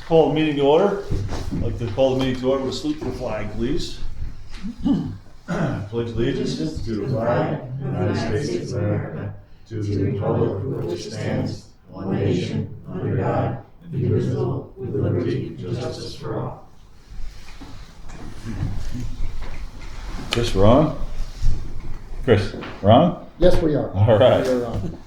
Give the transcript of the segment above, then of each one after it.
Call the meeting to order. I'd like to call the meeting to order with a salute to the flag, please. Pledge allegiance to the flag of the United States of America, to the republic for which it stands, one nation, under God, indivisible, with liberty and justice for all. Chris, Ron? Chris, Ron? Yes, we are. All right. We are on.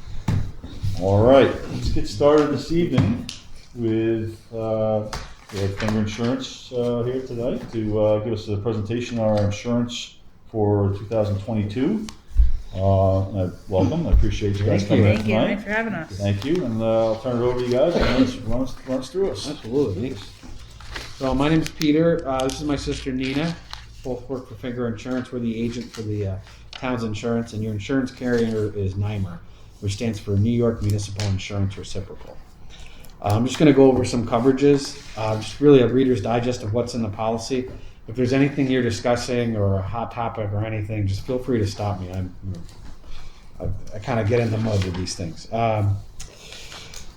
All right, let's get started this evening with we have Finger Insurance here today to give us a presentation on our insurance for 2022. Welcome, I appreciate you guys coming in Thank you. tonight. Thanks for having us. Thank you, and I'll turn it over to you guys and run us through us. Absolutely. Thanks. So my name is Peter. This is my sister Nina. Both work for Finger Insurance. We're the agent for the town's insurance, and your insurance carrier is NYMER, which stands for New York Municipal Insurance Reciprocal. I'm just going to go over some coverages, just really a Reader's Digest of what's in the policy. If there's anything you're discussing or a hot topic or anything, just feel free to stop me. I kind of get in the mud with these things.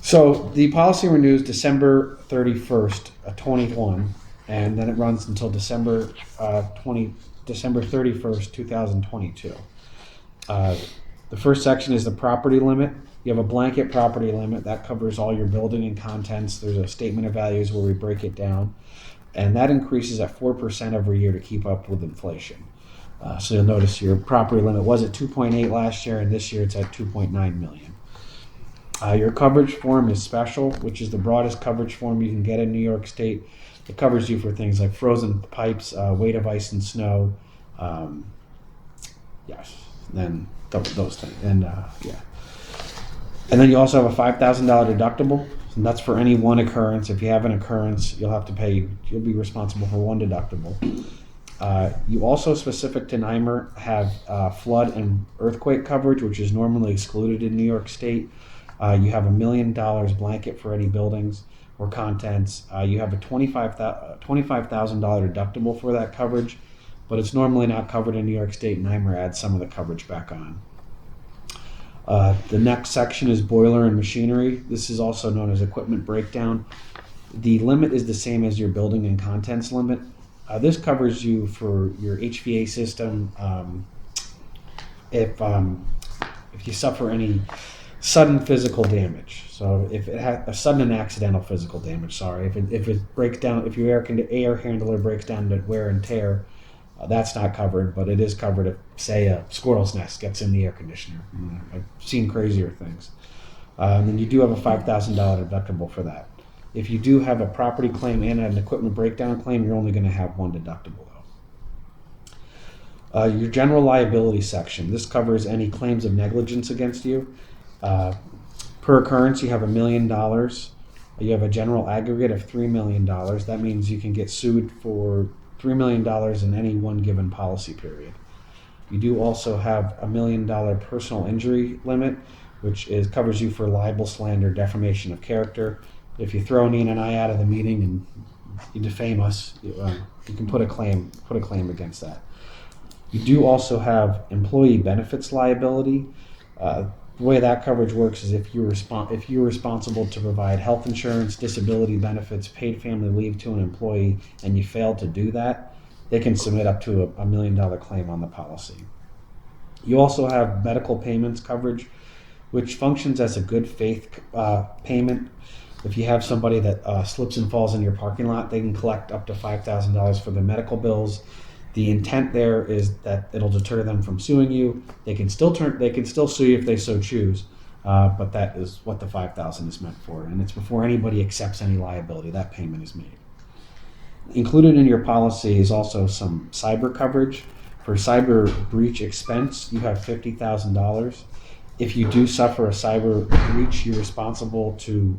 So the policy renews December 31st, 21, and then it runs until December 31st, 2022. The first section is the property limit. You have a blanket property limit that covers all your building and contents. There's a statement of values where we break it down, and that increases at 4% every year to keep up with inflation. So you'll notice your property limit was at 2.8 last year, and this year it's at 2.9 million. Your coverage form is special, which is the broadest coverage form you can get in New York State. It covers you for things like frozen pipes, weight of ice and snow, then those things, and And then you also have a $5,000 deductible, and that's for any one occurrence. If you have an occurrence, you'll be responsible for one deductible. You also, specific to NYMER, have flood and earthquake coverage, which is normally excluded in New York State. You have $1 million blanket for any buildings or contents. You have a $25,000 deductible for that coverage, but it's normally not covered in New York State. NYMER adds some of the coverage back on. The next section is boiler and machinery. This is also known as equipment breakdown. The limit is the same as your building and contents limit. This covers you for your HVAC system if you suffer any sudden physical damage. So if it has a sudden and accidental physical damage, if it breaks down, if your air handler breaks down to wear and tear, that's not covered, but it is covered if, say, a squirrel's nest gets in the air conditioner. I've seen crazier things. And then you do have a $5,000 deductible for that. If you do have a property claim and an equipment breakdown claim, you're only going to have one deductible, though. Your general liability section. This covers any claims of negligence against you. Per occurrence, you have $1 million. You have a general aggregate of $3 million. That means you can get sued for $3 million in any one given policy period. You do also have $1 million personal injury limit, which covers you for libel, slander, defamation of character. If you throw Nina and I out of the meeting and you defame us, you can put a claim against that. You do also have employee benefits liability. The way that coverage works is if you're responsible to provide health insurance, disability benefits, paid family leave to an employee, and you fail to do that, they can submit up to a $1 million claim on the policy. You also have medical payments coverage, which functions as a good faith payment. If you have somebody that slips and falls in your parking lot, they can collect up to $5,000 for the medical bills. The intent there is that it'll deter them from suing you. They can still sue you if they so choose, but that is what the $5,000 is meant for, and it's before anybody accepts any liability. That payment is made. Included in your policy is also some cyber coverage. For cyber breach expense, you have $50,000. If you do suffer a cyber breach, you're responsible to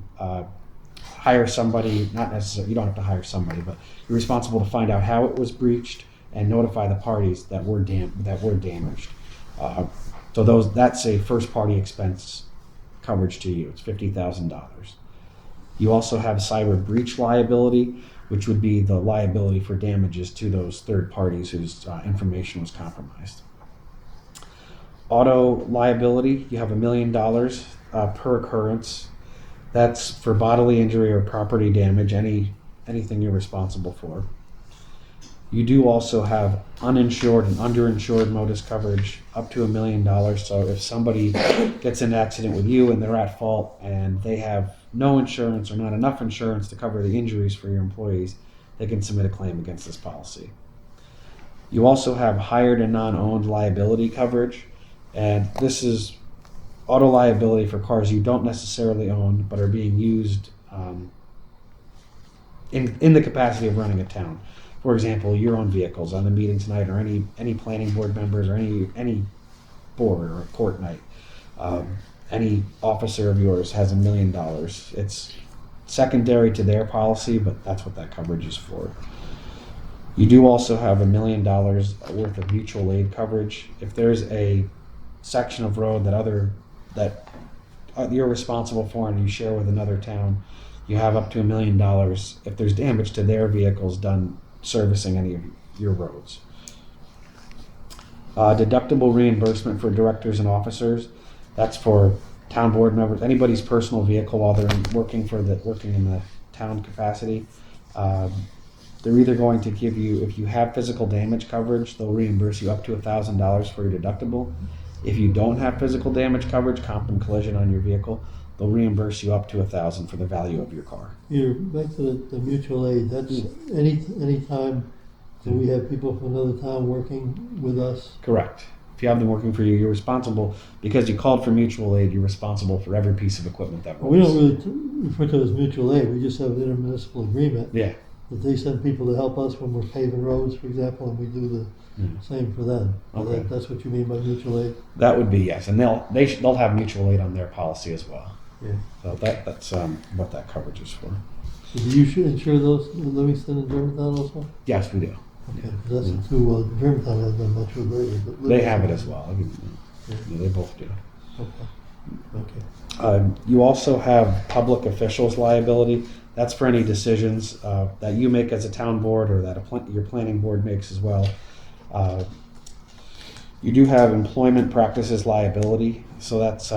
hire somebody. Not necessarily, you don't have to hire somebody, but you're responsible to find out how it was breached and notify the parties that were damaged. So that's a first party expense coverage to you. It's $50,000. You also have cyber breach liability, which would be the liability for damages to those third parties whose information was compromised. Auto liability, you have $1 million per occurrence. That's for bodily injury or property damage, anything you're responsible for. You do also have uninsured and underinsured motorist coverage up to $1 million. So if somebody gets in an accident with you and they're at fault and they have no insurance or not enough insurance to cover the injuries for your employees, they can submit a claim against this policy. You also have hired and non-owned liability coverage, and this is auto liability for cars you don't necessarily own but are being used in the capacity of running a town. For example, your own vehicles on the meeting tonight, or any planning board members, or any board or court night. Any officer of yours has $1 million. It's secondary to their policy, but that's what that coverage is for. You do also have $1 million worth of mutual aid coverage. If there's a section of road that you're responsible for and you share with another town, you have up to $1 million if there's damage to their vehicles done servicing any of your roads. Deductible reimbursement for directors and officers. That's for town board members, anybody's personal vehicle while they're working in the town capacity. They're either going to give you, if you have physical damage coverage, they'll reimburse you up to $1,000 for your deductible. If you don't have physical damage coverage, comp and collision on your vehicle, they'll reimburse you up to $1,000 for the value of your car. Peter, back to the mutual aid, that's any time that we have people from another town working with us? Correct. If you have them working for you, you're responsible, because you called for mutual aid, you're responsible for every piece of equipment that We runs. don't really refer to it as mutual aid, we just have an intermunicipal agreement. Yeah. That they send people to help us when we're paving roads, for example, and we do the same for them. Okay. That's what you mean by mutual aid? That would be, yes, and they'll have mutual aid on their policy as well. Yeah. So that's what that coverage is for. So do you insure those in Livingston and Germantown also? Yes, we do. Okay, 'cause that's the two, Germantown has done much with lately, but They have it Livingston- as well. Yeah. Yeah, they both do. Okay. You also have public officials liability. That's for any decisions that you make as a town board, or that your planning board makes as well. You do have employment practices liability. So that's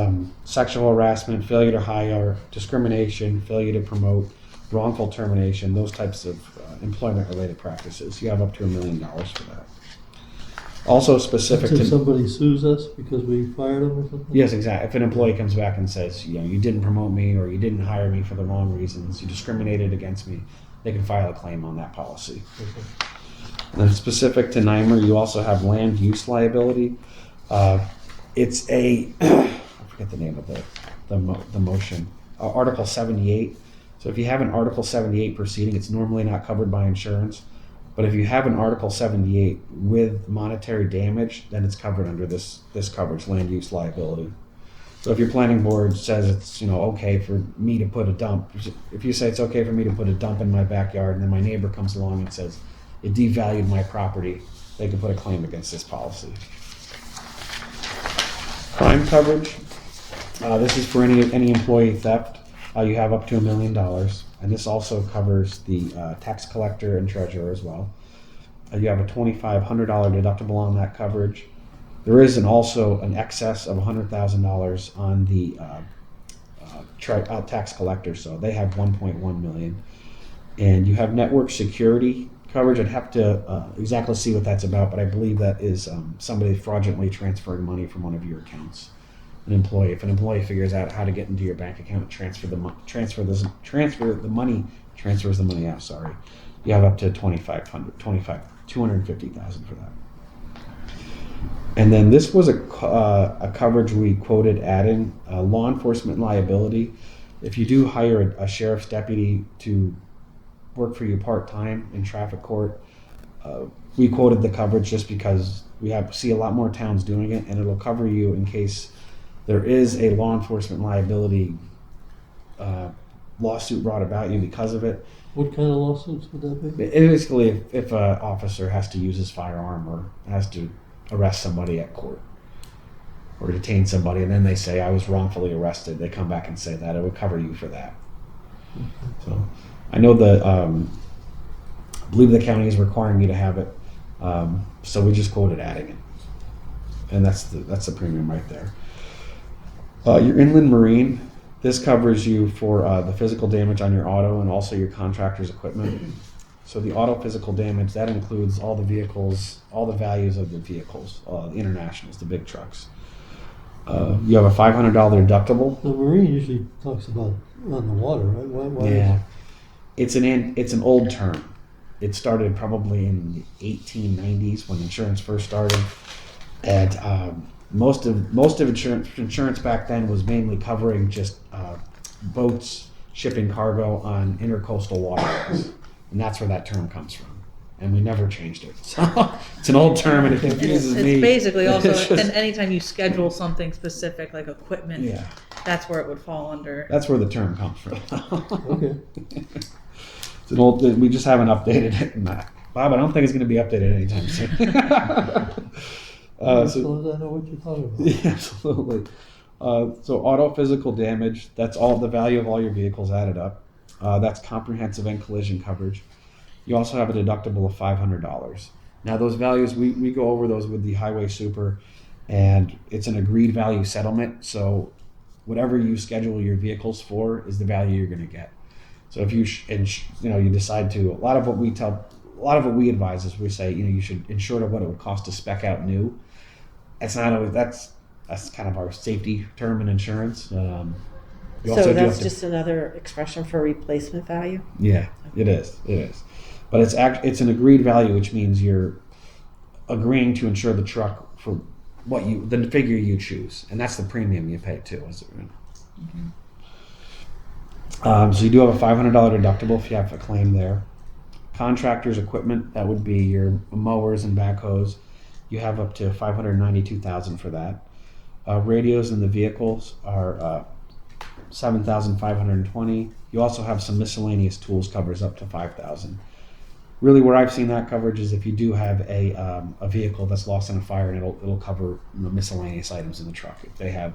sexual harassment, failure to hire, discrimination, failure to promote, wrongful termination, those types of employment-related practices. You have up to $1 million for that. Also specific If to... somebody sues us because we fired them or something? Yes, exactly. If an employee comes back and says, you didn't promote me, or you didn't hire me for the wrong reasons, you discriminated against me, they can file a claim on that policy. Okay. And then specific to NYMER, you also have land use liability. It's I forget the name of the motion, Article 78. So if you have an Article 78 proceeding, it's normally not covered by insurance. But if you have an Article 78 with monetary damage, then it's covered under this coverage, land use liability. So if your planning board says it's okay for me to put a dump, if you say it's okay for me to put a dump in my backyard, and then my neighbor comes along and says it devalued my property, they can put a claim against this policy. Crime coverage. This is for any employee theft. You have up to $1 million, and this also covers the tax collector and treasurer as well. You have a $2,500 deductible on that coverage. There is also an excess of $100,000 on the tax collector, so they have $1.1 million. And you have network security coverage. I'd have to exactly see what that's about, but I believe that is somebody fraudulently transferring money from one of your accounts. If an employee figures out how to get into your bank account and transfers the money out. Sorry, you have up to $250,000 for that. And then this was a coverage we quoted adding, law enforcement liability. If you do hire a sheriff's deputy to work for you part-time in traffic court, we quoted the coverage just because we see a lot more towns doing it, and it'll cover you in case there is a law enforcement liability lawsuit brought about you because of it. What kind of lawsuits would that be? Basically, if an officer has to use his firearm or has to arrest somebody at court or detain somebody, and then they say, I was wrongfully arrested, they come back and say that, it would cover you for that. So I know I believe the county is requiring you to have it, so we just quoted adding it. And that's the premium right there. Your inland marine, This covers you for the physical damage on your auto and also your contractor's equipment. So the auto physical damage, that includes all the vehicles, all the values of the vehicles, the internationals, the big trucks. You have a $500 deductible. The Marine usually talks about on the water, right? Why Yeah, it's an old term. It started probably in the 1890s when insurance first started, and most of insurance back then was mainly covering just boats shipping cargo on intercoastal waterways, and that's where that term comes from. And we never changed it. So it's an old term, and it confuses me. It's basically also, It's just- and anytime you schedule something specific like equipment, Yeah, that's where it would fall under. that's where the term comes from. Okay. It's an old. We just haven't updated it. Bob, I don't think it's going to be updated anytime soon. As long as I know what you're talking about. Yeah, absolutely. So auto physical damage, that's all the value of all your vehicles added up. That's comprehensive and collision coverage. You also have a deductible of $500. Now those values, we go over those with the highway super, and it's an agreed value settlement. So whatever you schedule your vehicles for is the value you're going to get. So if you you decide to, a lot of what we advise is we say, you should insure to what it would cost to spec out new. It's not always, that's kind of our safety term in insurance. You also So do that's have to- just another expression for replacement value? Yeah, it is. But it's an agreed value, which means you're agreeing to insure the truck for the figure you choose, and that's the premium you pay too. So you do have a $500 deductible if you have a claim there. Contractors' equipment, that would be your mowers and backhoes. You have up to $592,000 for that. Radios in the vehicles are $7,520. You also have some miscellaneous tools covers up to $5,000. Really, where I've seen that coverage is if you do have a vehicle that's lost in a fire, and it'll cover miscellaneous items in the truck. If they have,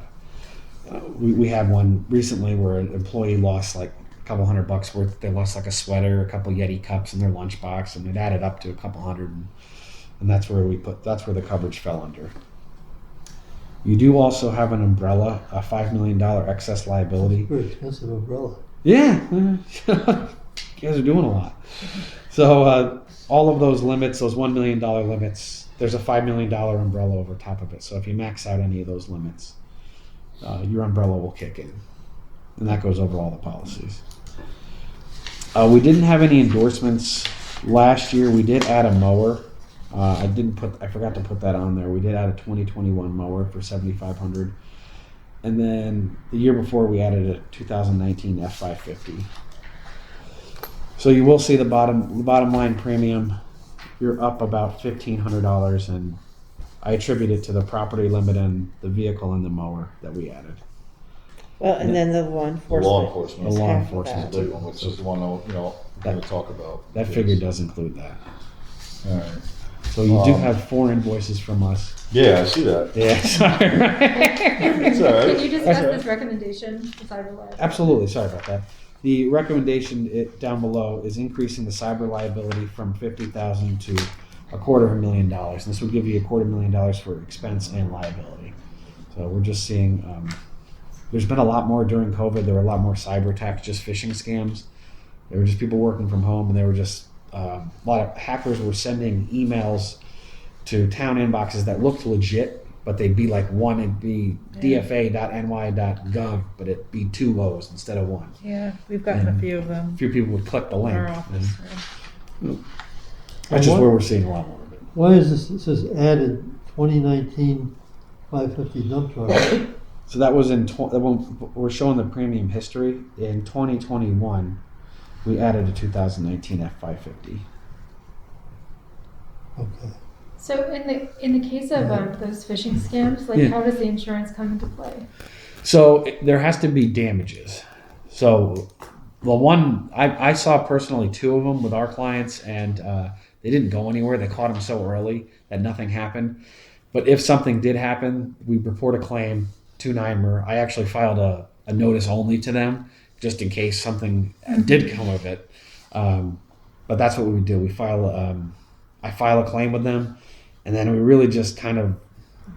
we had one recently where an employee lost like a couple $100 worth. They lost like a sweater, a couple Yeti cups in their lunchbox, and it added up to a couple hundred. And that's where the coverage fell under. You do also have an umbrella, a $5 million excess liability. Very expensive umbrella. Yeah, you guys are doing a lot. So all of those limits, those $1 million limits, there's a $5 million umbrella over top of it. So if you max out any of those limits, your umbrella will kick in. And that goes over all the policies. We didn't have any endorsements last year. We did add a mower. I forgot to put that on there. We did add a 2021 mower for $7,500. And then the year before we added a 2019 F550. So you will see the bottom line premium. You're up about $1,500, and I attribute it to the property limit and the vehicle and the mower that we added. Well, and then the law enforcement. law enforcement. is The law half of enforcement. that. Big one, which is the one I'm going to talk about. That figure does include that. All right. So you do have 4 invoices from us. Yeah, I see that. Yeah, sorry. It's all right. Can you discuss this recommendation, the cyber liability? Absolutely, sorry about that. The recommendation down below is increasing the cyber liability from $50,000 to $250,000. This would give you $250,000 for expense and liability. So we're just seeing, there's been a lot more during COVID. There were a lot more cyber attacks, just phishing scams. There were just people working from home, and they were just a lot of hackers were sending emails to town inboxes that looked legit, but they'd be like one, it'd be dfa.ny.gov, but it'd be 2 O's instead of 1. Yeah, we've gotten a few of them A few people would click the in link. our office. And that's just where we're seeing a lot more of it. Why is this, it says added 2019 550 dump truck? So that was we're showing the premium history. In 2021, we added a 2019 F550. Okay. So in the case of those phishing scams, like Yeah. how does the insurance come into play? So there has to be damages. So the one I saw personally 2 of them with our clients, and they didn't go anywhere. They caught them so early that nothing happened. But if something did happen, we report a claim to NYMER. I actually filed a notice only to them just in case something did come of it. But that's what we would do. I file a claim with them, and then we really just kind of,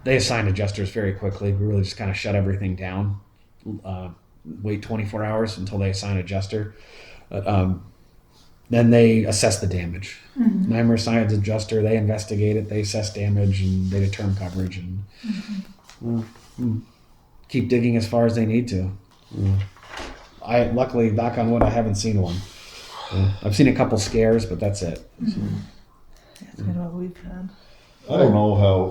they assign adjusters very quickly. We really just kind of shut everything down. wait 24 hours until they assign an adjuster. Then they assess the damage. NYMER assigns adjuster, they investigate it, they assess damage, and they determine coverage, and keep digging as far as they need to. I luckily, knock on wood, I haven't seen one. I've seen a couple scares, but that's it. That's kind of what we've had. I don't know how,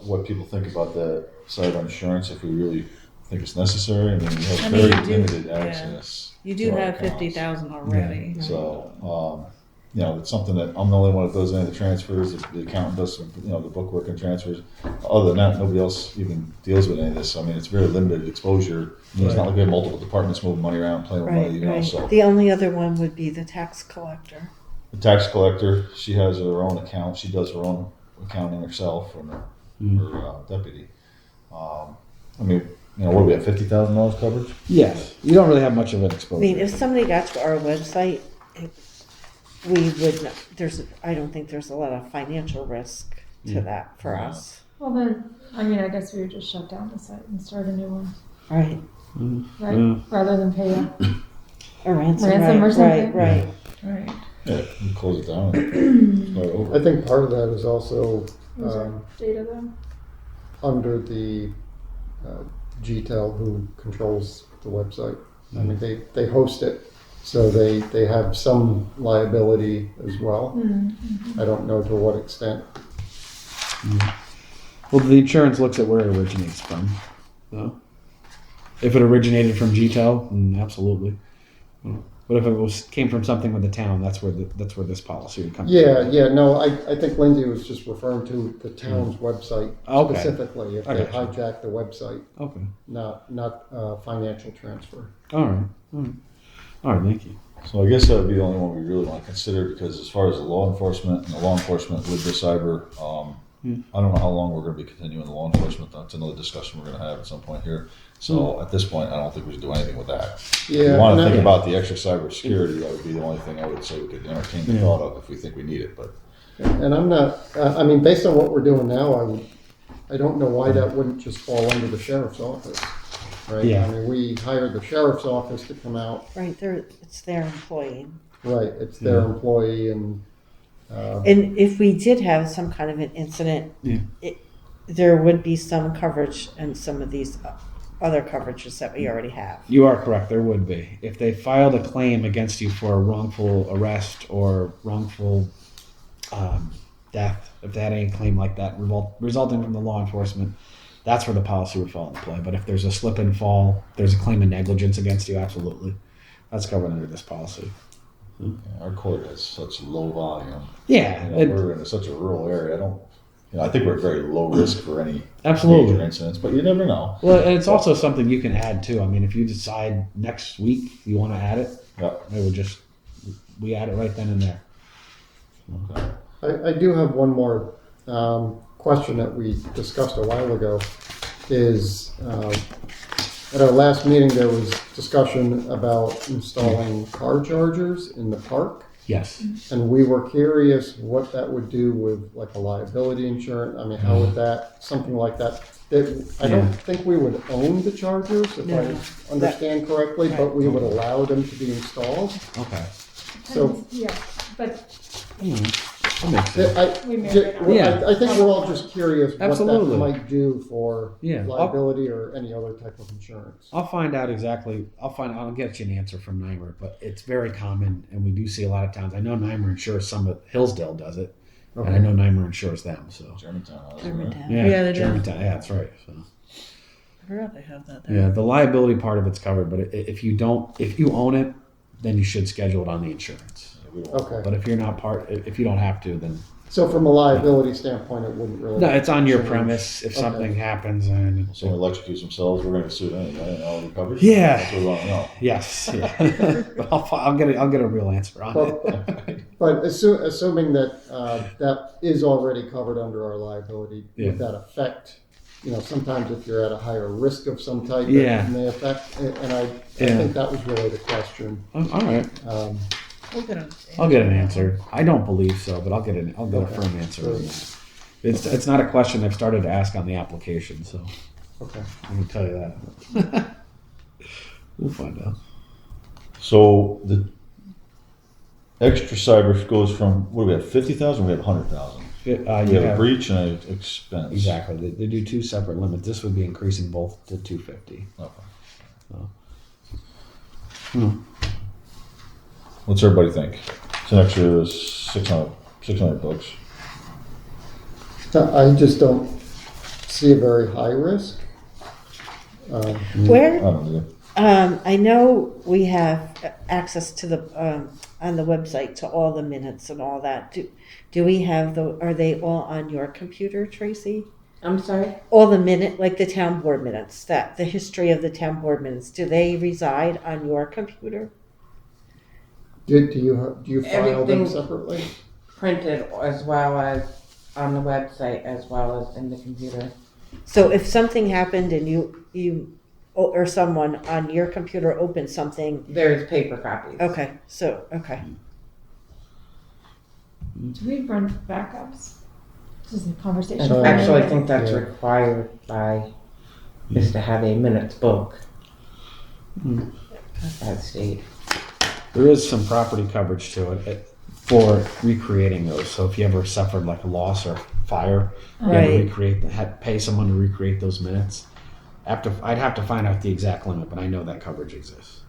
what people think about that side of insurance, if we really think it's necessary. I mean, we have very you do, limited yeah. access. You do to our have accounts. 50,000 already. So, it's something that I'm the only one that does any of the transfers. The accountant does some, the bookwork and transfers. Other than that, nobody else even deals with any of this. I mean, it's very limited exposure. It's not like we have multiple departments moving money around, playing with money, Right. so. The only other one would be the tax collector. The tax collector, she has her own account. She does her own accounting herself from her deputy. I mean, what do we have, $50,000 coverage? Yes, you don't really have much of an I exposure. mean, if somebody got to our website, we would not, I don't think there's a lot of financial risk to that for us. Well then, I guess we would just shut down the site and start a new one, Right. right? Rather than pay A ransom, Ransom right, or something? Right. Right. Yeah, you close it down. It's not over. I think part of that is also Is there data though? under the GTEL who controls the website. I mean, they host it, so they have some liability as well. I don't know to what extent. Well, the insurance looks at where it originates from. No? If it originated from GTEL, absolutely. But if it came from something with the town, that's where this policy would come. Yeah, no, I think Lindsay was just referring to the town's website Okay. specifically, if I they got hijack the website, Okay. not financial transfer. All right. Thank you. So I guess that would be the only one we really want to consider, because as far as the law enforcement with the cyber, I don't know how long we're going to be continuing the law enforcement. That's another discussion we're going to have at some point here. So at this point, I don't think we should do anything with that. If Yeah, we want to and think I- about the extra cybersecurity, that would be the only thing I would say we could entertain the thought of if we think we need it. But And I'm not, based on what we're doing now, I don't know why that wouldn't just fall under the sheriff's office, right? Yeah. I mean, we hired the sheriff's office to come out, Right, it's their employee. right, it's their employee and, And if we did have some kind of an incident, there would be some coverage and some of these other coverages that we already have. You are correct. There would be. If they filed a claim against you for a wrongful arrest or wrongful death, if they had any claim like that resulting from the law enforcement, that's where the policy would fall into play. But if there's a slip and fall, there's a claim of negligence against you, absolutely. That's covered under this policy. our court has such low volume. Yeah. We're in such a rural area. I think we're at very low risk for any Absolutely. major incidents, but you never know. Well, and it's also something you can add too. I mean, if you decide next week you want to add it, we add it right then and there. I do have one more question that we discussed a while ago, is at our last meeting there was discussion about installing car chargers in the park. Yes. And we were curious what that would do with like a liability insurance. I mean, how would something like that, I don't think we would own the chargers, if I understand correctly, but we would allow them to be installed. Okay. So- Yeah, but That makes sense. we may or may not. Yeah. I think we're all just curious what Absolutely. that might do for Yeah. liability or any other type of insurance. I'll find out exactly. I'll get you an answer from NYMER, but it's very common, and we do see a lot of towns. I know NYMER insures some of Hillsdale does it, and I know NYMER insures them. So Germantown has it, right? Germantown. Yeah, they do. Germantown. Yeah, that's right. So I forgot they have that there. yeah, the liability part of it's covered, but if you own it, then you should schedule it on the insurance. We don't- Okay. But if you're not if you don't have to, then So from a liability standpoint, it wouldn't really. no, it's on your change. premise. If Okay. something happens, and If someone electrocutes themselves, we're going to sue anyway, and all the coverage. Yeah. That's what we want to know. yes, yeah. I'll get a real answer on it. But assuming that that is already covered under our liability, Yeah. would that affect, sometimes if you're at a higher risk of some type, Yeah. it may affect, and I Yeah. think that was really the question. All right. We'll get an answer. I don't believe so, but I'll get a firm answer. Sure. On that. It's not a question I've started to ask on the application, so Okay. I can tell you that. We'll find out. So the extra cyber goes from, what do we have, 50,000? We have 100,000. We You have a have, breach and an expense. exactly. They do two separate limits. This would be increasing both to 250. Okay. What's everybody think? It's an extra 600 bucks. I just don't see a very high risk. I Where, don't know. I know we have access to the, on the website to all the minutes and all that. Do we have are they all on your computer, Tracy? I'm sorry? All the like the town board minutes, the history of the town board minutes, do they reside on your computer? Do you file them Everything- separately? Printed as well as on the website as well as in the computer. So if something happened and you or someone on your computer opened something, There's paper copies. okay, okay. Do we run backups? This is a conversation. Actually, I think that's Yeah. required by, is to have a minutes book at state. There is some property coverage to it for recreating those. So if you ever suffered like a loss or fire, you had to Right. pay someone to recreate those minutes. I'd have to find out the exact limit, but I know that coverage exists.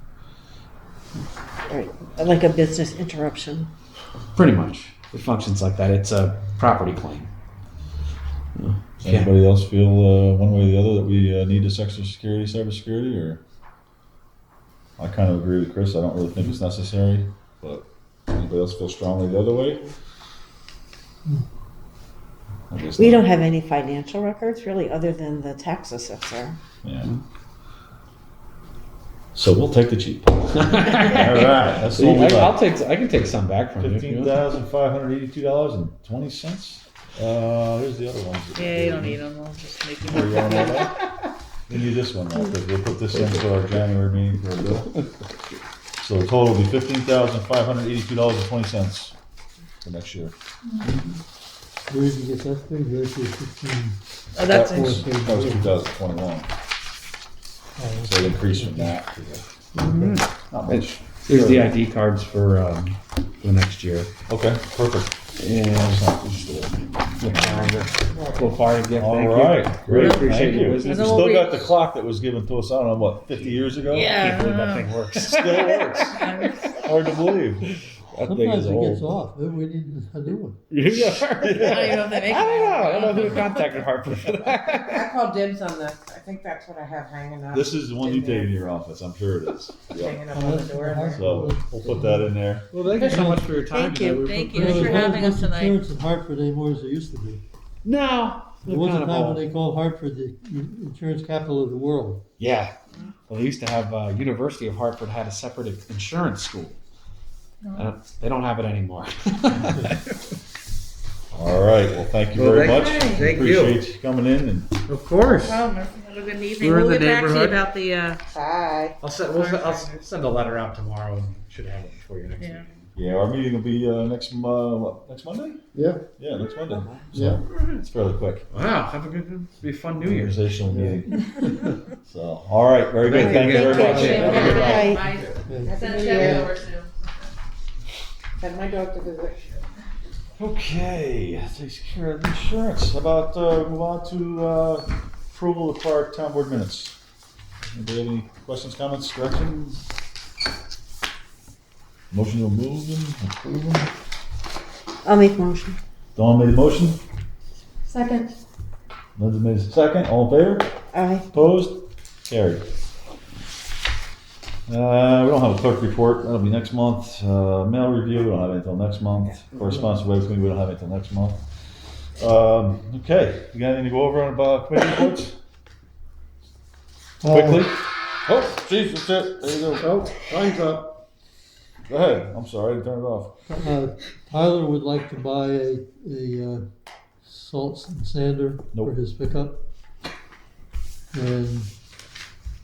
Right, like a business interruption. Pretty much, it functions like that. It's a property claim. Yeah. Anybody else feel one way or the other that we need this extra security, cybersecurity, or? I kind of agree with Chris. I don't really think it's necessary, but anybody else feel strongly the other way? I guess We not. don't have any financial records really other than the tax assessor. Yeah. So we'll take the cheap. All right, that's the one we got. I can take some back from you. if you want. $15,582.20. Here's the other ones. Yeah, you don't need them. I'll just make Oh, them. you want that? We need this one now, because we'll put this in for our January meeting for a bill. So the total will be $15,582.20 for next year. Where did you get that figure? There's your 15. Oh, that's That was it. 2021. So it increased from that. Not much. Here's the ID cards for next year. Okay, perfect. And the calendar. Little party gift. All Thank right, you. great, Really appreciate thank your you. We business. And then still we'll got the clock that was given to us, I don't know, what, 50 years ago? Yeah. Can't believe that thing works. Still works. Hard to believe. That thing Sometimes is it gets old. off. Maybe we need a new one. Yeah. I don't even know if they make I don't know. them. I don't know who contacted Hartford for that. I called dibs on this. I think that's what I have hanging up. This is the one you take in your office, I'm sure it is. Yep. Hanging up on the door. in there. So we'll put that in there. Well, thank you so much for your time. Thank you. Thank You you. know, Thanks for there's having not us much tonight. insurance in Hartford anymore as there used to be. No. There was a time when they called Hartford the insurance capital of the world. Yeah. Well, they used to have University of Hartford had a separate insurance school. They don't have it anymore. All right, well, thank you Well, very thank much. you. Thank you. Appreciate you coming in and Of course. Well, have a good evening. We're in We'll the get back to you neighborhood. about the, Bye. I'll send a letter out tomorrow and should have it before your next Yeah. meeting. yeah, our meeting will be next Monday? Yeah, Yeah, next Monday. yeah. It's fairly quick. Wow, have a good, be a fun New Year's. Organizational meeting. So, all right, very good. Thank you very Thank much. you. Have a good night. Yeah. Happy New Year. Send my dog to visit. Okay, that takes care of the insurance. How about move on to approval of our town board minutes? Anybody have any questions, comments, corrections? Motion to move them, approve them? I'll make a motion. Dawn made a motion, Second. Linda made a second, all in favor? Aye. Opposed? Carried. We don't have a clerk report, that'll be next month. Mail review, we don't have it until next month. Correspondence with committee, we don't have it until next month. Okay, you got anything to go over on committee reports? Quickly? Oh, geez, that's it, there you go. Oh, time's up. Go ahead, I'm sorry, I turned it off. Tyler would like to buy a salt and sander for Nope. his pickup. And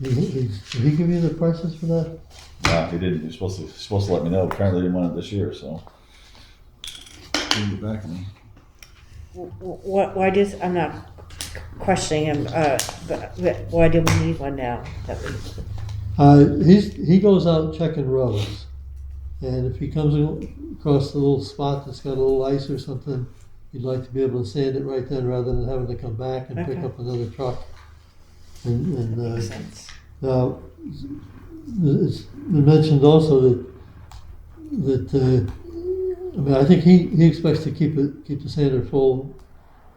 did he give you the prices for that? Nah, he didn't, he was supposed to let me know, apparently he didn't want it this year, so. He didn't get back to me. Why does, I'm not questioning him, but why do we need one now? He goes out checking roads, and if he comes across a little spot that's got a little ice or something, he'd like to be able to sand it right then rather than having to come back and pick Okay. up another truck. And Makes sense. now, it's been mentioned also that I mean, I think he expects to keep the sander full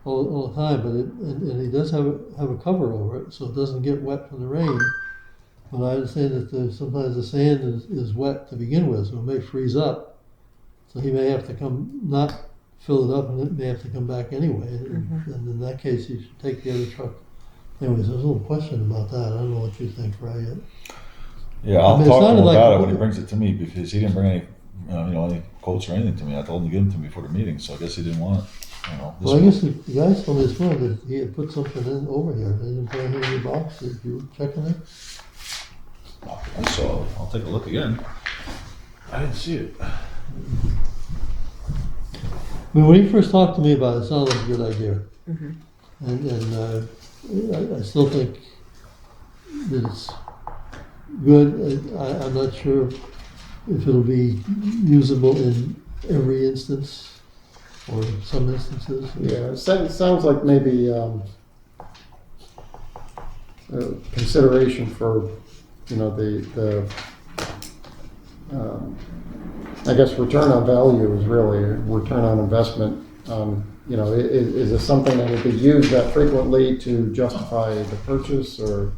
all the time, but and he does have a cover over it so it doesn't get wet from the rain. But I understand that sometimes the sand is wet to begin with, so it may freeze up. So he may have to not fill it up, and it may have to come back anyway. And in that case, he should take the other truck. Anyways, there's a little question about that. I don't know what you think, Ray. Yeah, I'll I mean, it talk to him sounded like- about it when he brings it to me, because he didn't bring any, any quotes or anything to me. I told him to give them to me before the meeting, so I guess he didn't want it. Well, I guess the guys told me this morning that he had put something in over here. They didn't put anything in the box. Did you checking it? So I'll take a look again. I didn't see it. I mean, when he first talked to me about it, it sounded like a good idea. And I still think that it's good. I'm not sure if it'll be usable in every instance or some instances. Yeah, it sounds like maybe consideration for, the I guess return on value is really return on investment. Is this something that would be used that frequently to justify the purchase, or?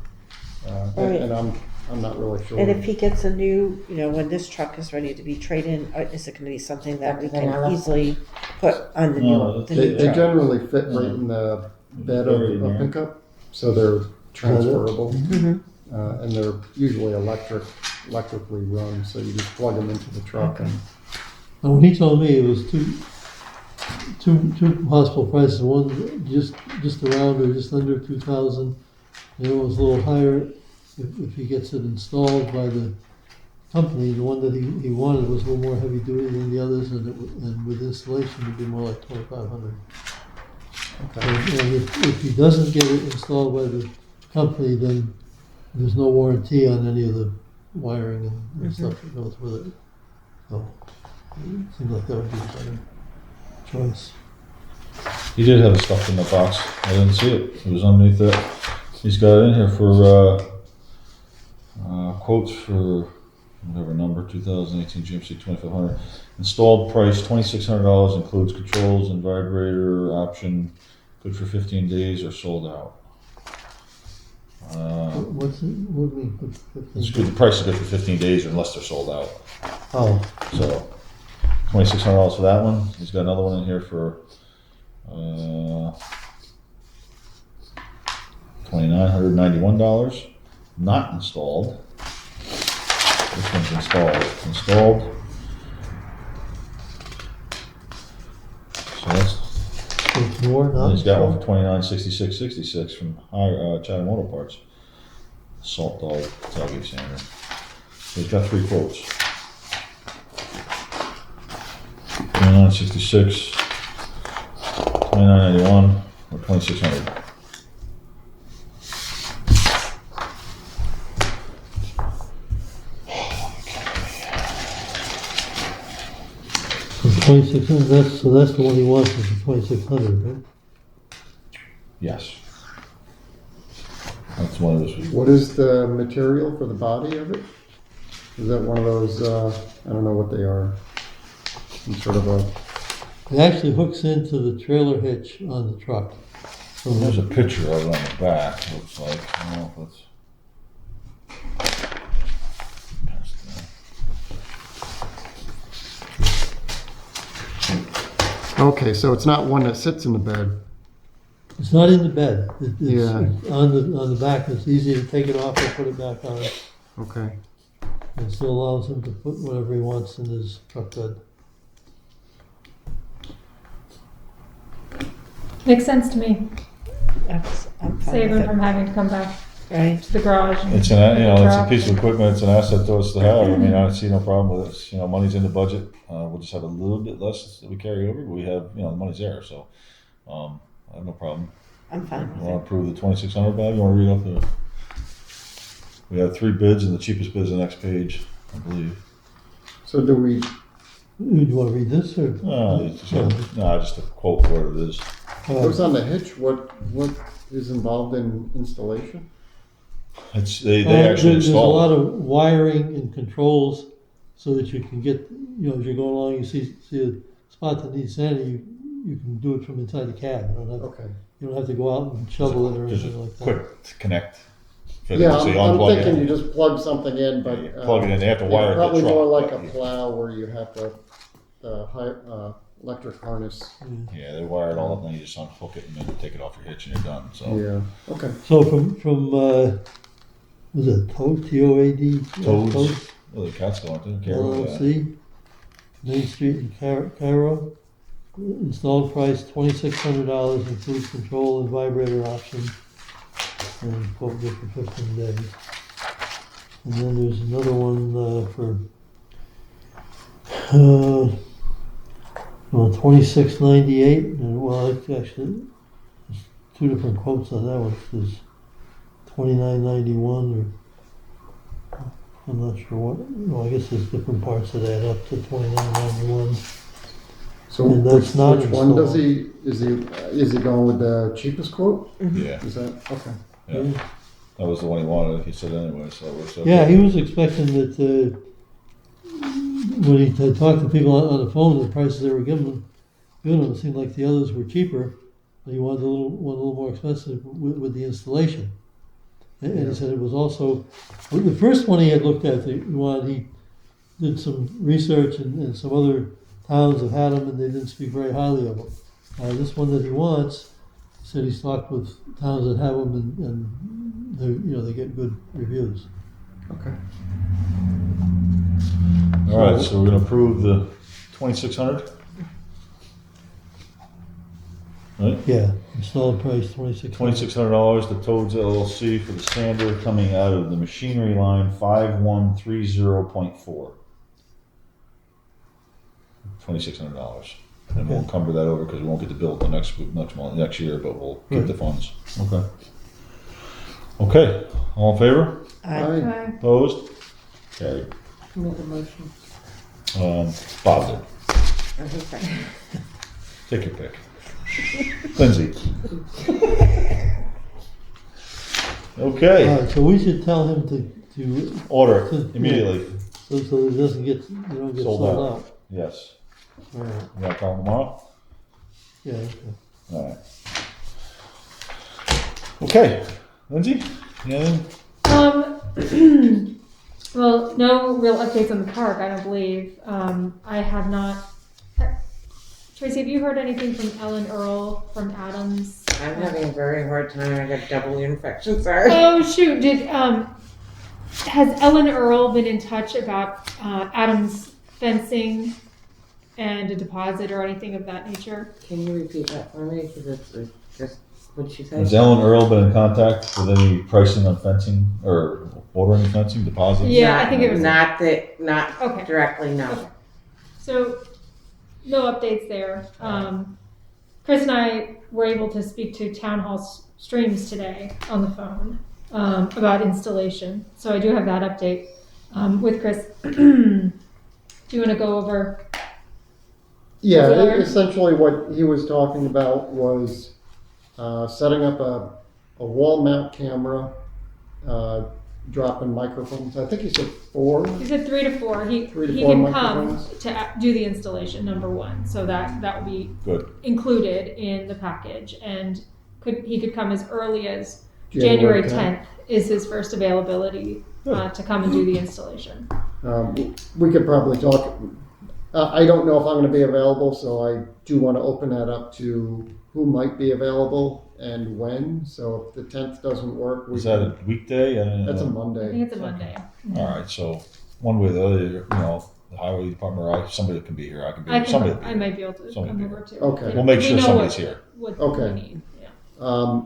Right. And I'm not really sure. And if he gets a new, when this truck is ready to be traded in, is it going to be something that we can easily put on the new They truck? generally fit right in the bed of a pickup, so they're transferable, and they're usually electrically run. So you just plug them into the truck. Okay. And when he told me it was two possible prices. One just around or just under 2,000. The other one's a little higher if he gets it installed by the company. The one that he wanted was a little more heavy duty than the others, and with installation it'd be more like 2,500. Okay. And if he doesn't get it installed by the company, then there's no warranty on any of the wiring and stuff that goes with it. So it seems like that would be a better choice. He did have the stuff in the box. I didn't see it. It was underneath it. He's got it in here for quotes for whatever number, 2018 GMC 2500. Installed price $2,600, includes controls and vibrator option. Good for 15 days or sold out. What's it? What do you mean? It's good. The price is good for 15 days unless they're sold out. Oh, So $2,600 for that one. He's got another one in here for $2,991. Not installed. This one's installed. Installed. So it's more not. he's got one for $29.66.66 from Chatham Auto Parts. Salt dog tailgate sander. So he's got 3 quotes. $29.66, $29.91, or $2,600. So 2,600. That's the one he wants is the 2,600, right? Yes. That's one of those. What is the material for the body of it? Is that one of those? I don't know what they are. Some sort of a. It actually hooks into the trailer hitch on the truck. So There's a picture of it on the back. Looks like. I don't know if Okay, so it's not one that sits in the bed. it's not in the bed. It's Yeah. on the back. It's easy to take it off and put it back on. Okay. It still allows him to put whatever he wants in his truck bed. Makes sense to me. I'm fine Save with him it. from having to come back Right. to the garage. And it's pick an the it's a truck. piece of equipment. It's an asset to us to have. I mean, I see no problem with it. Money's in the budget. We'll just have a little bit less that we carry over, but we have the money's there. So I have no problem. I'm fine You with want it. to approve the $2,600 value? You want to read off the? We have 3 bids, and the cheapest bid is the next page, I believe. So do we, You want to read this or? Just a quote for what it is. what's on the hitch, what is involved in installation? They actually There's a lot install it. of wiring and controls so that you can get, as you're going along, you see a spot that needs sanity, you can do it from inside the cab. Okay. You don't have to go out and shovel it or Just anything like that. quick to connect. Yeah, So you I'm unplug it. thinking you just plug something in, but. You plug it in, they have to wire it to the Probably truck, more like but a you- plow where you have to, electric harness. Yeah, they wire it all up, and then you just unhook it, and then you take it off your hitch, and you're done. So Yeah, okay. So from was it Toad, T-O-A-D? Toads. Well, the cat's going to Carol. Yeah. LLC, Main Street in Cairo. Installed price $2,600, includes control and vibrator option, and quote good for 15 days. And then there's another one for $26.98, and well, it's actually there's 2 different quotes on that one. There's $29.91 or I'm not sure what. No, I guess there's different parts that add up to $29.91. So And that's not which one does installed. is he going with the cheapest quote? Yeah, Is that, okay. yeah. That was the one he wanted. He said anyway, so it was okay. Yeah, he was expecting that when he had talked to people on the phone, the prices they were giving him, it seemed like the others were cheaper, but he wanted one a little more expensive with the installation. And he said it was also, the first one he had looked at, he did some research and some other towns have had them and they didn't speak very highly of them. This one that he wants, he said he's talked with towns that have them and they get good reviews. Okay. All right, so we're gonna approve the 2,600. Right, Yeah, installed price $2,600. $2,600 to Toads LLC for the sander coming out of the machinery line 5130.4. $2,600, and we'll Okay. encumber that over because we won't get the bill till next year, but we'll get the funds. Okay. Okay, all in favor? Aye. Opposed? Carried. Make a motion. Bob did. Okay. Take your pick. Lindsay. Okay, All right, so we should tell him to order it immediately. so it doesn't get, you don't get Sold sold out. out. Yes. All right, You gotta call him tomorrow? yeah, okay. All right. Okay, Lindsay? Yeah. Well, no real updates on the park, I don't believe. I have not. Tracy, have you heard anything from Ellen Earl from Adams? I'm having a very hard time. I got double infection. Sorry. Oh shoot! Has Ellen Earl been in touch about Adams fencing and a deposit or anything of that nature? Can you repeat that for me? Because it's just what she said. Has Ellen Earl been in contact with any pricing on fencing or ordering fencing, deposits? Yeah, Not, I think it was- not Okay. directly. No. Okay. So, no updates there. Chris and I were able to speak to Town Hall Streams today on the phone about installation. So I do have that update with Chris. Do you want to go over? Yeah, Sorry. essentially what he was talking about was setting up a wall mount camera, dropping microphones. I think he said 4. He said 3 to 4. He 3 to he 4 can come microphones. to do the installation. Number 1, so that will be Good. included in the package, and he could come as early as January 10th is his first availability to come and do the installation. We could probably talk. I don't know if I'm going to be available, so I do want to open that up to who might be available and when. So if the 10th doesn't work, Is that a weekday? I don't that's a know. I Monday. think it's a Monday. All right, so one way or the other, the highway department or somebody can be here. I can be I here. Somebody. can. I might be able to Somebody come be over too. Okay. We'll make We sure know somebody's what- here. What Okay. we need. Yeah.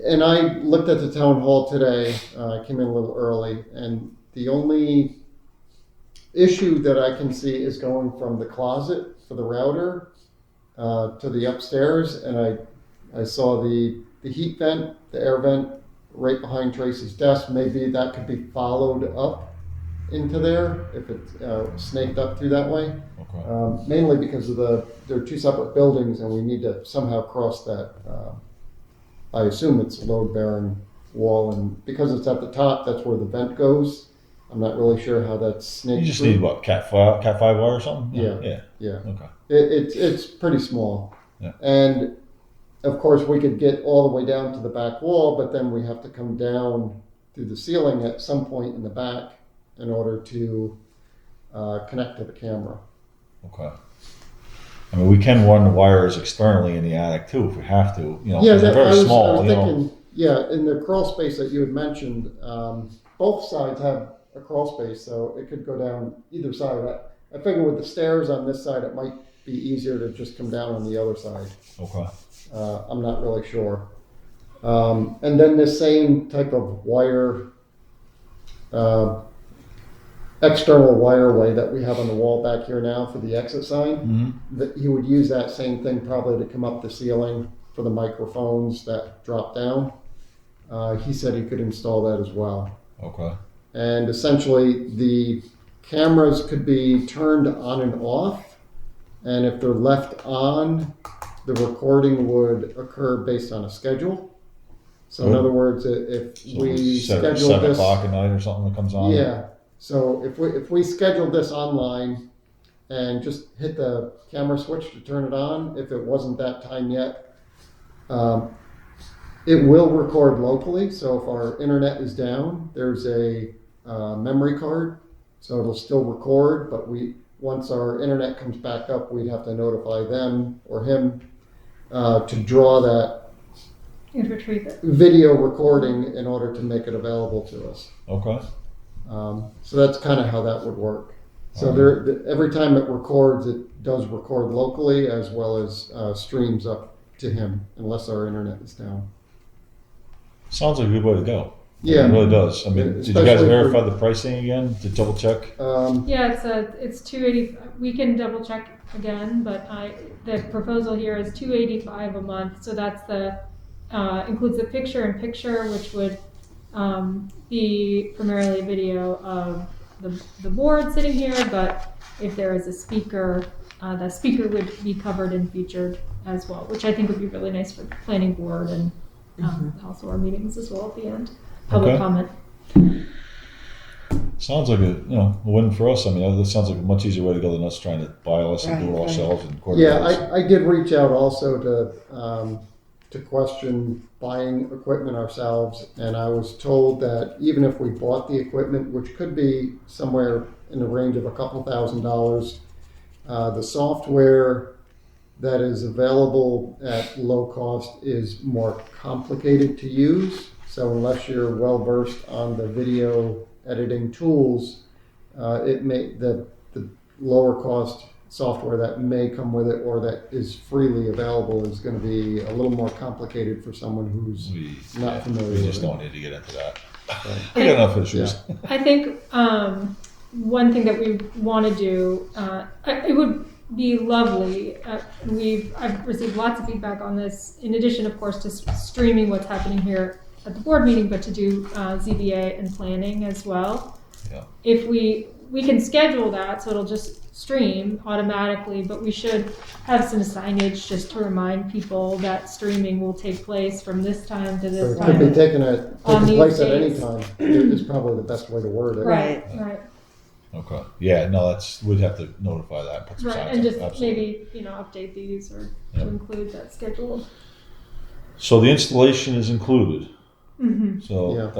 And I looked at the town hall today. I came in a little early, and the only issue that I can see is going from the closet for the router to the upstairs, and I saw the heat vent, the air vent right behind Tracy's desk. Maybe that could be followed up into there if it's snaked up through that way. Okay. Mainly because of they're two separate buildings and we need to somehow cross that. I assume it's a load-bearing wall, and because it's at the top, that's where the vent goes. I'm not really sure how that's snaked. You just through. need what, Cat 5 wire or something? Yeah. Yeah. Okay. It's pretty small. Yeah. And of course, we could get all the way down to the back wall, but then we have to come down through the ceiling at some point in the back in order to connect to the camera. Okay. I mean, we can run the wires externally in the attic too if we have to. You know, Yeah, 'cause they're very I was small. You know. thinking, yeah, in the crawl space that you had mentioned, both sides have a crawl space, so it could go down either side. I figure with the stairs on this side, it might be easier to just come down on the other side. Okay. I'm not really sure. And then the same type of wire, external wireway that we have on the wall back here now for the exit sign, Mm-hmm. that he would use that same thing probably to come up the ceiling for the microphones that drop down. He said he could install that as well. Okay. And essentially the cameras could be turned on and off, and if they're left on, the recording would occur based on a schedule. So in Good. other words, if So we set it at schedule 7 this, o'clock at night or something that comes on. yeah. So if we schedule this online and just hit the camera switch to turn it on, if it wasn't that time yet, it will record locally. So if our internet is down, there's a memory card, so it'll still record. But once our internet comes back up, we'd have to notify them or him to draw that And retrieve it. video recording in order to make it available to us. Okay. So that's kind of how that would work. So every time it records, it does record locally as well as streams up to him, unless our internet is down. Sounds like a good way to go. Yeah. It really does. I mean, did you guys Especially verify for- the pricing again to double check? Yeah, it's $280. We can double check again, but the proposal here is $285 a month. So that's includes the picture-in-picture, which would be primarily a video of the board sitting here. But if there is a speaker, the speaker would be covered and featured as well, which I think would be really nice for the planning board and also our meetings as well at the end. Public Okay. comment. Sounds like a win for us. I mean, that sounds like a much easier way to go than us trying to buy all this and do it Right, right. ourselves and coordinate. Yeah, I did reach out also to question buying equipment ourselves, and I was told that even if we bought the equipment, which could be somewhere in the range of a couple $1,000s, the software that is available at low cost is more complicated to use. So unless you're well versed on the video editing tools, the lower cost software that may come with it or that is freely available is going to be a little more complicated for someone who's not familiar We with just it. don't need to get into that. We got enough issues. I think one thing that we want to do, it would be lovely. I've received lots of feedback on this. In addition, of course, to streaming what's happening here at the board meeting, but to do ZBA and planning as well. Yeah. If we can schedule that, so it'll just stream automatically, but we should have some signage just to remind people that streaming will take place from this time to So this it could be time. taking On these place at any days. time is probably the best way to word it. Right. Right. Okay. Yeah. No, we'd have to notify that. Put some Right, signs and up. just Absolutely. maybe, update these or Yep. to include that schedule. So the installation is included. Mm-hmm. So Yeah.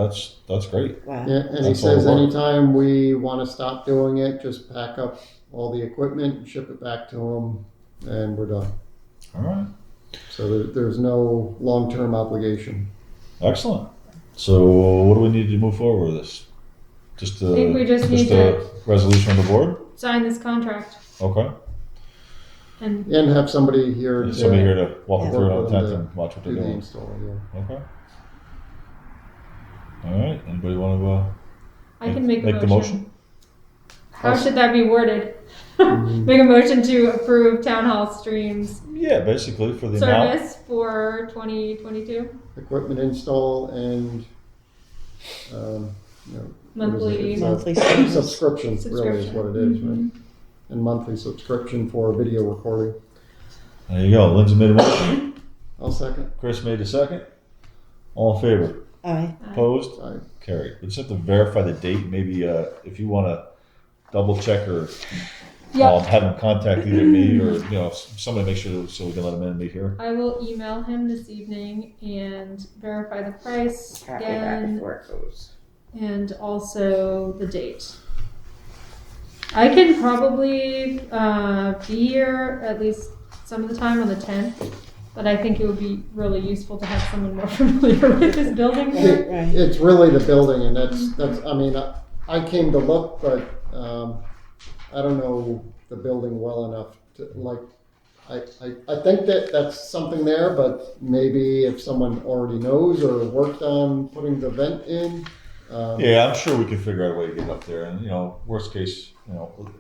that's great. Wow. Yeah, and he That's all says it works. anytime we want to stop doing it, just pack up all the equipment and ship it back to him, and we're done. All right. So there's no long-term obligation. Excellent. So what do we need to move forward with this? Just I think we just need a resolution on the board? Sign this contract Okay. and And have somebody here There's to somebody here to walk them Yeah. through it on Work the with 10th them and watch what do they're the doing. install. Yeah. Okay. All right. Anybody want to I can make a the motion? How should that be worded? Mhm. Make a motion to approve town hall streams Yeah, basically for the amount. service for 2022. Equipment install and you know, Monthly. Monthly service. subscription really is what it is, right? And monthly subscription for video recording. There you go. Lindsay made a motion. I'll second. Chris made the second. All in favor? Aye. Opposed? Aye. Carried. We just have to verify the date. Maybe if you want to double check or have him contact either me or somebody, make sure so we can let him in and meet here. I will email him this evening and verify the price Copy that again before it goes. and also the date. I can probably be here at least some of the time on the 10th, but I think it would be really useful to have someone more familiar with this building here. Right. It's really the building, and that's. I mean, I came to look, but I don't know the building well enough to like. I think that's something there, but maybe if someone already knows or worked on putting the vent in. Yeah, I'm sure we can figure out a way to get up there. And worst case,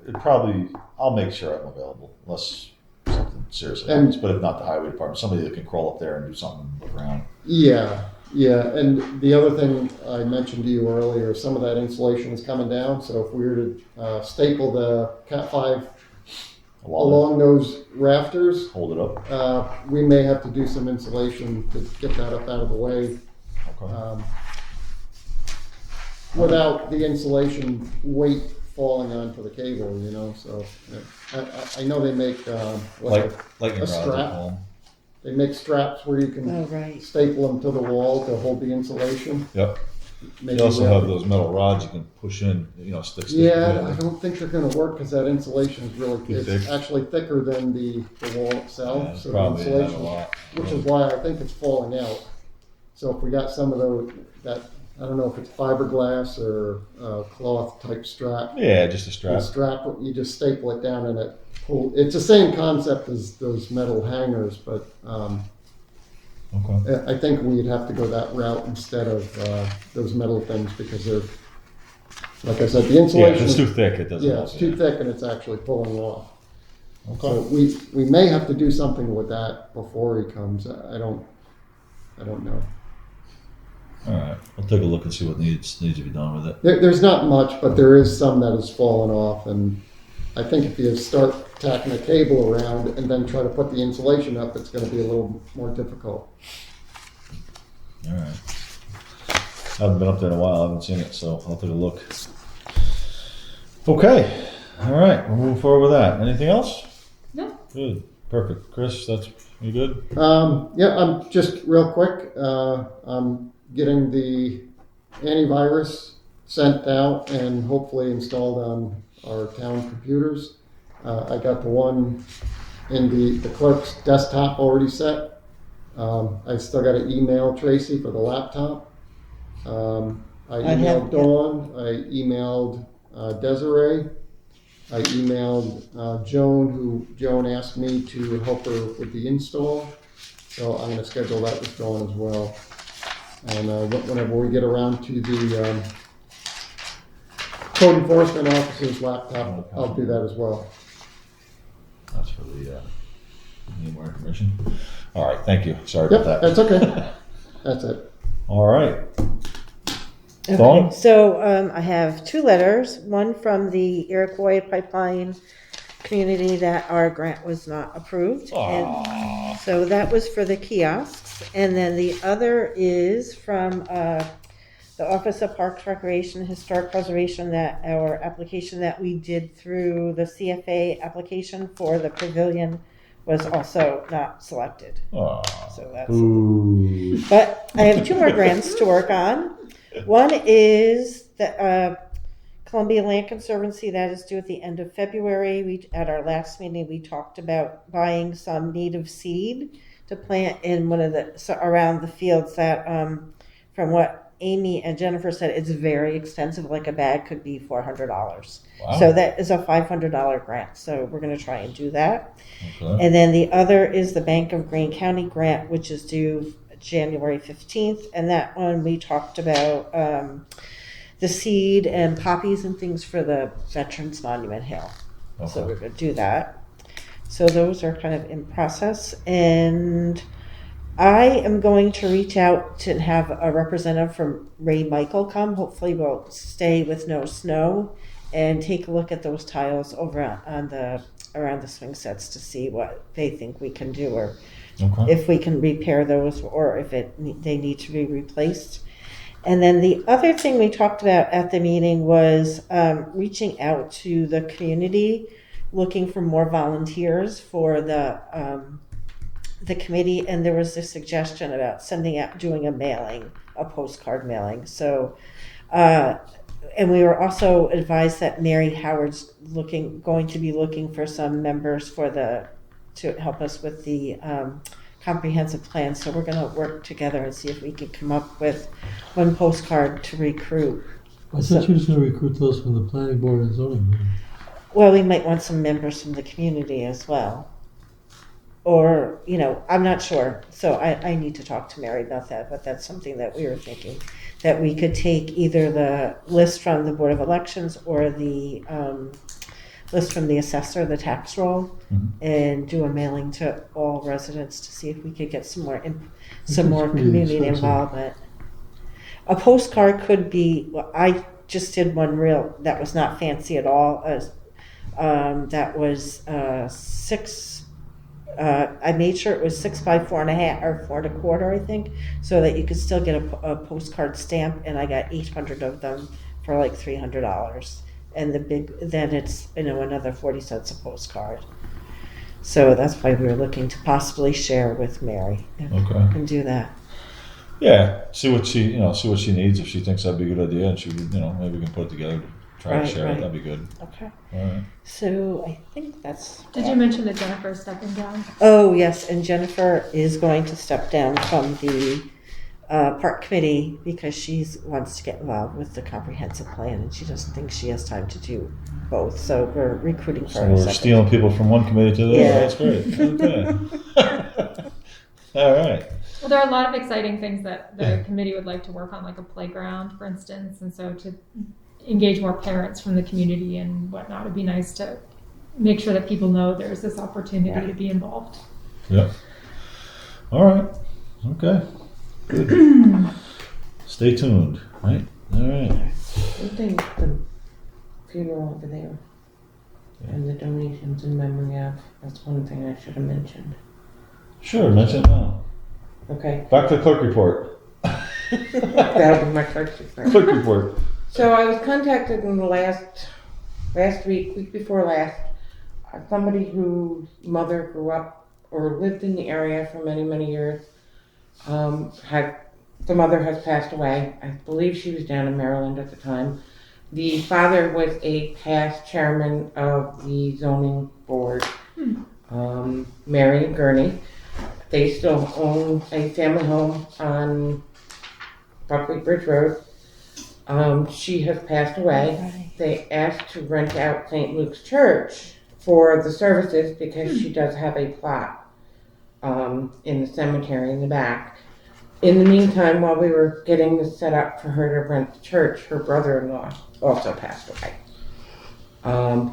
it probably I'll make sure I'm available unless something seriously happens. But if not, the highway department, somebody that can crawl up there and do something and look around. Yeah. And the other thing I mentioned to you earlier, some of that insulation is coming down. So if we were to staple the Cat 5 along those rafters, Hold it up. we may have to do some insulation to get that up out of the way. Okay. Without the insulation weight falling onto the cable, So I know they make Lightning a rods. strap. They make straps where you can Oh, right. staple them to the wall to hold the insulation. Yep. Maybe They also we have those metal rods you can push in. Sticks. Yeah, I don't think they're going to work because that insulation is really Too it's thick. actually thicker than the wall itself. Yeah, so the probably not a insulation, lot. which is why I think it's falling out. So if we got some of those, that I don't know if it's fiberglass or cloth type strap. Yeah, just a The strap. strap, you just staple it down and it pull. It's the same concept as those metal hangers, but Okay. I think we'd have to go that route instead of those metal things because they're, like I said, the Yeah, insulation. if it's is- too thick, it doesn't. Yeah, help it's you. too thick and it's actually pulling off. Okay. So we may have to do something with that before he comes. I don't know. All right. I'll take a look and see what needs to be done with it. There's not much, but there is some that has fallen off, and I think if you start tacking a cable around and then try to put the insulation up, it's going to be a little more difficult. All right. I haven't been up there in a while. I haven't seen it, so I'll take a look. Okay. All right. We're moving forward with that. Anything else? No. Good. Perfect. Chris, you good? Yeah, I'm just real quick. I'm getting the antivirus sent out and hopefully installed on our town computers. I got the one in the clerk's desktop already set. I still got to email Tracy for the laptop. I emailed Dawn. I emailed Desiree. I emailed Joan asked me to help her with the install. So I'm going to schedule that with Dawn as well. And whenever we get around to the code enforcement officer's laptop, I'll do that as well. That's for the. Need more information? All right. Thank you. Sorry Yep, about that. that's okay. That's it. All right. Okay, Dawn? so I have two letters, one from the Iroquois Pipeline community that our grant was not approved. And so that was for the kiosks. And then the other is from the Office of Parks, Recreation, and Historic Preservation, that our application that we did through the CFA application for the pavilion was also not selected. So that's. Ooh. But I have two more grants to work on. One is the Columbia Land Conservancy that is due at the end of February. At our last meeting, we talked about buying some native seed to plant in around the fields that, from what Amy and Jennifer said, it's very expensive. Like a bag could be $400. Wow. So that is a $500 grant. So we're going to try and do that. Okay. And then the other is the Bank of Greene County grant, which is due January 15th. And that one we talked about the seed and poppies and things for the Veterans Monument Hill. Okay. So we're going to do that. So those are kind of in process. And I am going to reach out to have a representative from Ray Michael come. Hopefully we'll stay with no snow and take a look at those tiles over on the, around the swing sets to see what they think we can do, or Okay. if we can repair those, or if they need to be replaced. And then the other thing we talked about at the meeting was reaching out to the community, looking for more volunteers for the committee. And there was a suggestion about sending out, doing a mailing, a postcard mailing. So, and we were also advised that Mary Howard's going to be looking for some members to help us with the comprehensive plan. So we're going to work together and see if we can come up with one postcard to recruit. I thought you was going to recruit those from the planning board and zoning board. Well, we might want some members from the community as well. Or, I'm not sure. So I need to talk to Mary about that, but that's something that we were thinking, that we could take either the list from the Board of Elections or the list from the assessor, the tax roll, and do a mailing to all residents to see if we could get some more pretty community expensive. involvement. A postcard could be, well, I just did one that was not fancy at all. That was 6. I made sure it was 6 by 4.5 or 4 1/4, I think, so that you could still get a postcard stamp. And I got 800 of them for like $300. And then it's another 40 cents a postcard. So that's why we were looking to possibly share with Mary and do that. Yeah, see what she needs. If she thinks that'd be a good idea, and she, maybe we can put it together, try to share it. That'd be good. Okay. All right. So I think that's. Did you mention that Jennifer is stepping down? Oh yes, and Jennifer is going to step down from the park committee because she wants to get involved with the comprehensive plan, and she doesn't think she has time to do both. So we're recruiting for So her. we're second. stealing people from one committee to the Yeah. other. That's great. Okay. All right. Well, there are a lot of exciting things that the committee would like to work on, like a playground, for instance, and so to engage more parents from the community and whatnot, it'd be nice to make sure that people know there's this opportunity to be involved. Yep. All right. Okay. Good. Stay tuned. Right. All right. I think the funeral over there and the donations in memory of, that's one thing I should have mentioned. Sure. Mention it now. Okay, Back to the clerk report. that'll be my first report. Clerk report. So I was contacted in the last week before last, somebody whose mother grew up or lived in the area for many, many years. The mother has passed away. I believe she was down in Maryland at the time. The father was a past chairman of the zoning board, Mary and Gurney. They still own a family home on Buckwheat Bridge Road. She has passed away. Right. They asked to rent out St. Luke's Church for the services because she does have a plot in the cemetery in the back. In the meantime, while we were getting this set up for her to rent the church, her brother-in-law also passed away.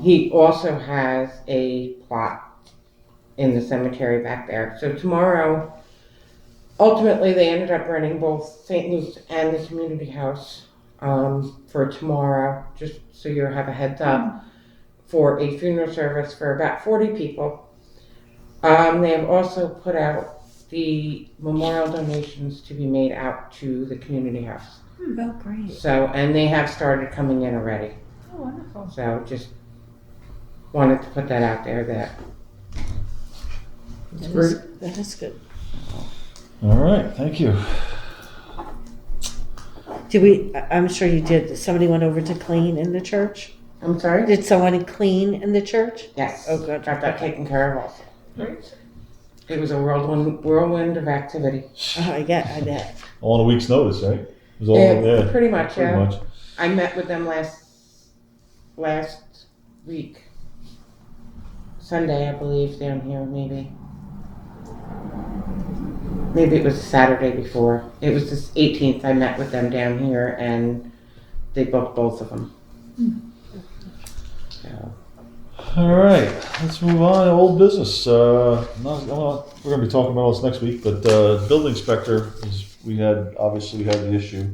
He also has a plot in the cemetery back there. So tomorrow, ultimately they ended up renting both St. Luke's and the community house for tomorrow, just so you have a heads up, for a funeral service for about 40 people. They have also put out the memorial donations to be made out to the community house. Oh, great. So, and they have started coming in already. Oh, wonderful. So just wanted to put that out there that That is good. All right. Thank you. I'm sure you did. Somebody went over to clean in the church? I'm sorry? Did someone clean in the church? Yes. Oh, good. Got that taken care of also. It was a whirlwind of activity. Oh, I bet. All on a week's notice, right? It was all, Yeah, pretty much, pretty yeah. much. I met with them last week. Sunday, I believe, down here, maybe. Maybe it was Saturday before. It was the 18th I met with them down here, and they booked both of them. So, All right, let's move on to old business. We're going to be talking about this next week, but building inspector we had the issue.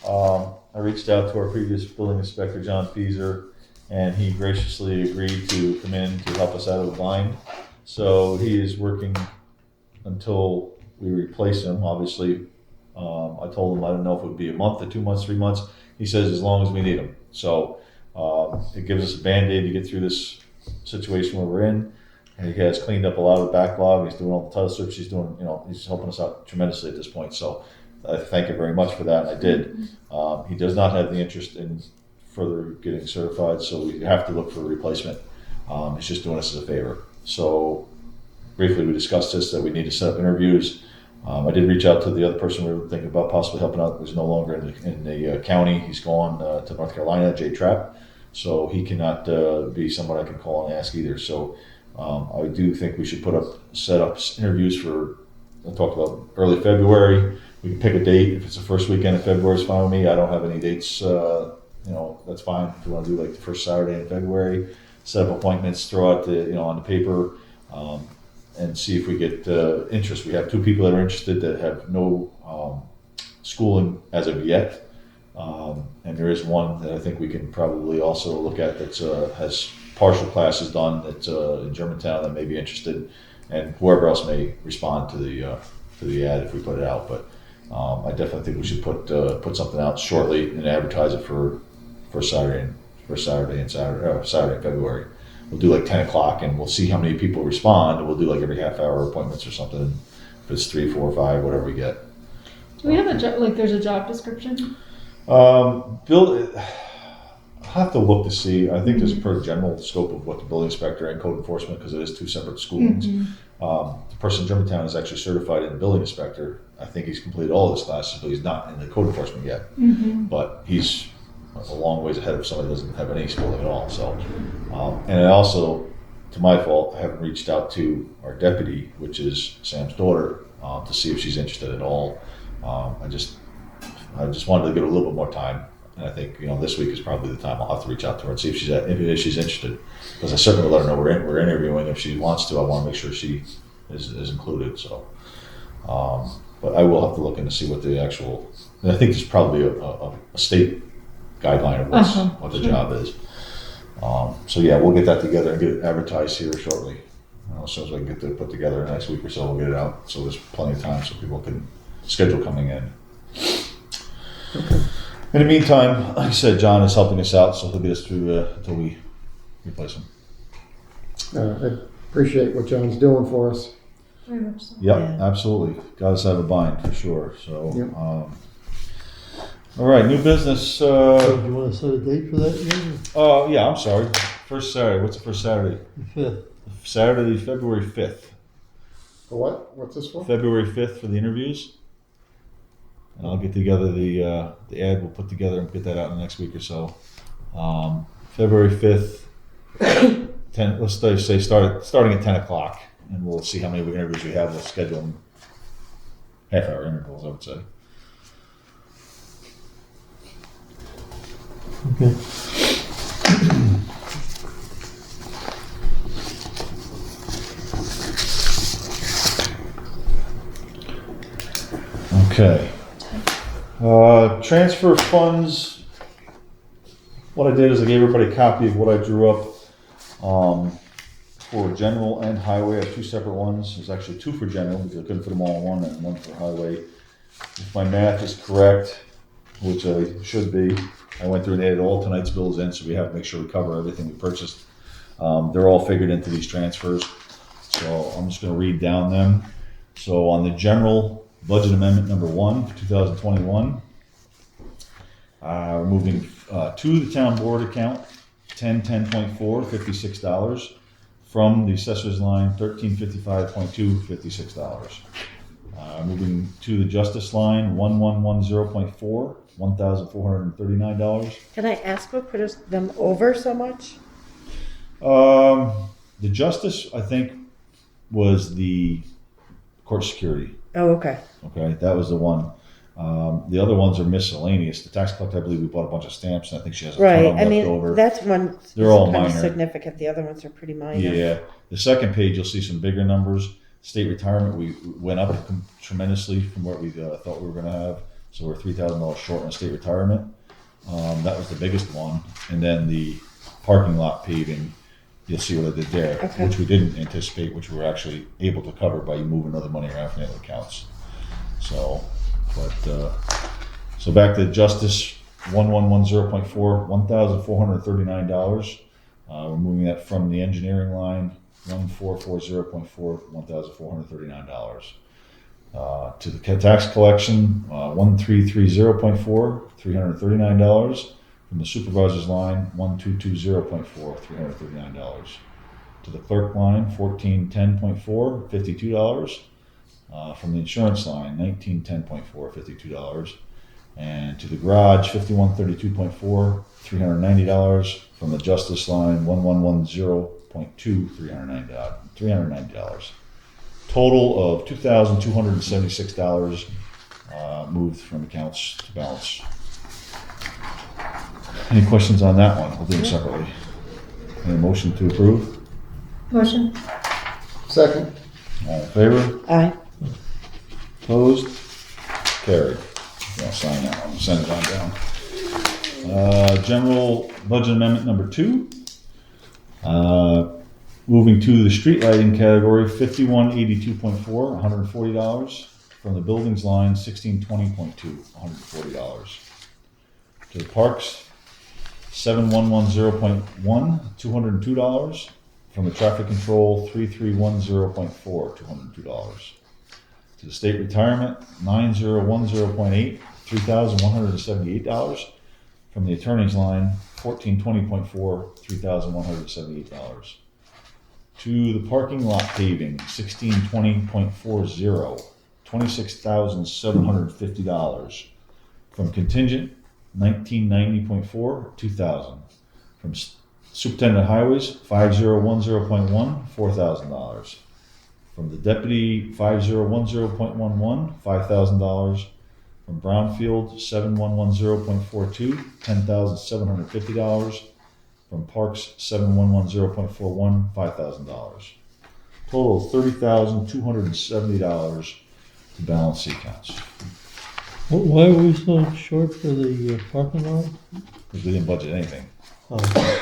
I reached out to our previous building inspector, John Feeser, and he graciously agreed to come in to help us out of the bind. So he is working until we replace him. Obviously, I told him I don't know if it would be a month or 2 months, 3 months. He says as long as we need him. So it gives us a Band-Aid to get through this situation where we're in. And he has cleaned up a lot of the backlog. He's doing all the title search. He's doing, he's helping us out tremendously at this point. So I thank him very much for that. I did. He does not have the interest in further getting certified, so we have to look for a replacement. He's just doing us as a favor. So briefly, we discussed this, that we need to set up interviews. I did reach out to the other person we were thinking about possibly helping out, who's no longer in the county. He's gone to North Carolina, Jay Trapp. So he cannot be someone I can call and ask either. So I do think we should set up interviews for, I talked about early February. We can pick a date. If it's the first weekend of February, it's fine with me. I don't have any dates, that's fine. If you want to do like the first Saturday in February, set up appointments, throw out on the paper, and see if we get interest. We have 2 people that are interested that have no schooling as of yet. And there is one that I think we can probably also look at that has partial classes done that's in Germantown that may be interested, and whoever else may respond to the ad if we put it out. But I definitely think we should put something out shortly and advertise it for Saturday in February. We'll do like 10 o'clock, and we'll see how many people respond, and we'll do like every half-hour appointments or something. If it's 3, 4, 5, whatever we get. Do we have there's a job description? Bill, I have to look to see. I think there's a pretty general scope of what the building inspector and code enforcement, because it is 2 separate schoolings. The person in Germantown is actually certified in the building inspector. I think he's completed all of his classes, but he's not in the code enforcement yet. But he's a long ways ahead of somebody that doesn't have any schooling at all. So, and I also, to my fault, I haven't reached out to our deputy, which is Sam's daughter, to see if she's interested at all. I just wanted to give it a little bit more time, and I think this week is probably the time I'll have to reach out to her and see if she's interested. Because I certainly will let her know we're interviewing. If she wants to, I want to make sure she is included. So, but I will have to look in to see what the actual. And I think there's probably a state guideline of what the job is. So yeah, we'll get that together and get it advertised here shortly. As soon as I can get it put together next week or so, we'll get it out. So there's plenty of time so people can schedule coming in. Okay. In the meantime, like I said, John is helping us out, so he'll get us through until we replace him. I appreciate what John's doing for us. Very much so. Yep, Yeah. absolutely. Got us out of a bind for sure. So, Yep. All right, new business. Do you want to set a date for that yet? Yeah, I'm sorry. First Saturday. What's the first Saturday? The 5th. Saturday, February 5th. For what? What's this for? February 5th for the interviews. And I'll get together the ad we'll put together and get that out in the next week or so. February 5th, 10. Let's say starting at 10 o'clock, and we'll see how many interviews we have. We'll schedule them half-hour intervals, I would say. Okay. Okay. Transfer funds. What I did is I gave everybody a copy of what I drew up for general and highway. I have 2 separate ones. There's actually 2 for general because I couldn't fit them all in one, and 1 for highway. If my math is correct, which I should be, I went through and added all tonight's bills in, so we have to make sure we cover everything we purchased. They're all figured into these transfers. So I'm just going to read down them. So on the general budget amendment number 1 for 2021, we're moving to the town board account 1010.4 $56 from the assessor's line 1355.2 $56. Moving to the justice line 1110.4 $1,439. Can I ask what put them over so much? The justice, I think, was the court security. Oh, okay. Okay, that was the one. The other ones are miscellaneous. The tax collector, I believe we bought a bunch of stamps, and I think she has a ton Right, of I them mean, left over. that's one They're all kind of minor. significant, the other ones are pretty minor. Yeah. The second page, you'll see some bigger numbers. State retirement, we went up tremendously from what we thought we were going to have. So we're $3,000 short on state retirement. That was the biggest one. And then the parking lot paving, you'll see what I did there, Okay. which we didn't anticipate, which we were actually able to cover by moving other money around from the other accounts. So, so back to justice, 1110.4, $1,439. We're moving that from the engineering line, 1440.4, $1,439. To the tax collection, 1330.4, $339. From the supervisor's line, 1220.4, $339. To the clerk line, 1410.4, $52. From the insurance line, 1910.4, $52. And to the garage, 5132.4, $390. From the justice line, 1110.2, $390. Total of $2,276 moved from accounts to balance. Any questions on that one? We'll do them separately. Any motion to approve? Motion. Second. All in favor? Aye. Opposed? Carried. I'll sign that one, send it on down. General budget amendment number 2. Moving to the street lighting category, 5182.4, $140. From the buildings line, 1620.2, $140. To the parks, 7110.1, $202. From the traffic control, 3310.4, $202. To the state retirement, 9010.8, $3,178. From the attorney's line, 1420.4, $3,178. To the parking lot paving, 1620.40, $26,750. From contingent, 1990.4, $2,000. From superintendent of highways, 5010.1, $4,000. From the deputy, 5010.11, $5,000. From Brownfield, 7110.42, $10,750. From Parks, 7110.41, $5,000. Total of $30,270 to balance the accounts. Why are we so short for the parking lot? Because we didn't budget anything. Oh,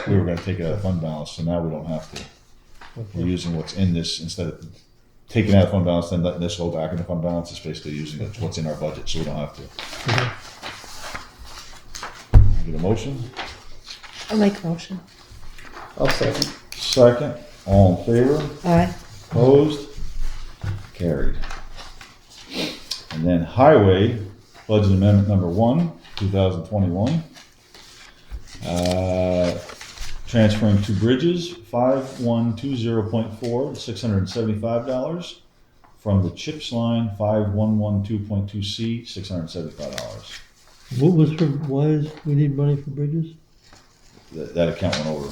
We were going to take it out of fund balance, so now we don't have to. We're okay. using what's in this instead of taking out of fund balance, then letting this go back into fund balance. It's basically using what's in our budget, so we don't have to. Get a motion? I'll make a motion. I'll second. Second. All in favor? Aye. Opposed? Carried. And then highway, budget amendment number 1, 2021. Transferring 2 bridges, 5120.4, $675. From the CHIPS line, 5112.2C, $675. What was for, why is we need money for bridges? That account went over.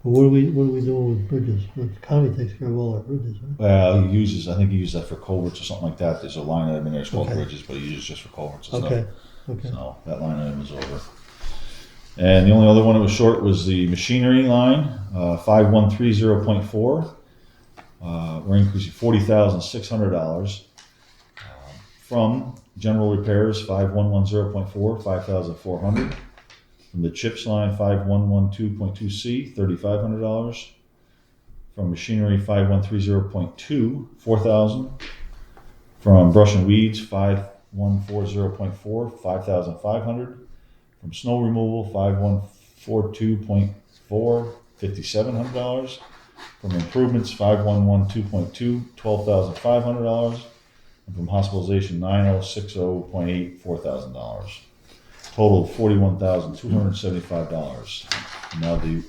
But what are we doing with bridges? The county takes care of all our bridges, right? Well, I think he uses that for culverts or something like that. There's a line item in there, it's called Okay. bridges, but he uses just for culverts and Okay, stuff. okay. So that line item is over. And the only other one that was short was the machinery line, 5130.4. We're increasing $40,600. From general repairs, 5110.4, $5,400. From the CHIPS line, 5112.2C, $3,500. From machinery, 5130.2, $4,000. From brush and weeds, 5140.4, $5,500. From snow removal, 5142.4, $5,700. From improvements, 5112.2, $12,500. And from hospitalization, 9060.8, $4,000. Total of $41,275. Now the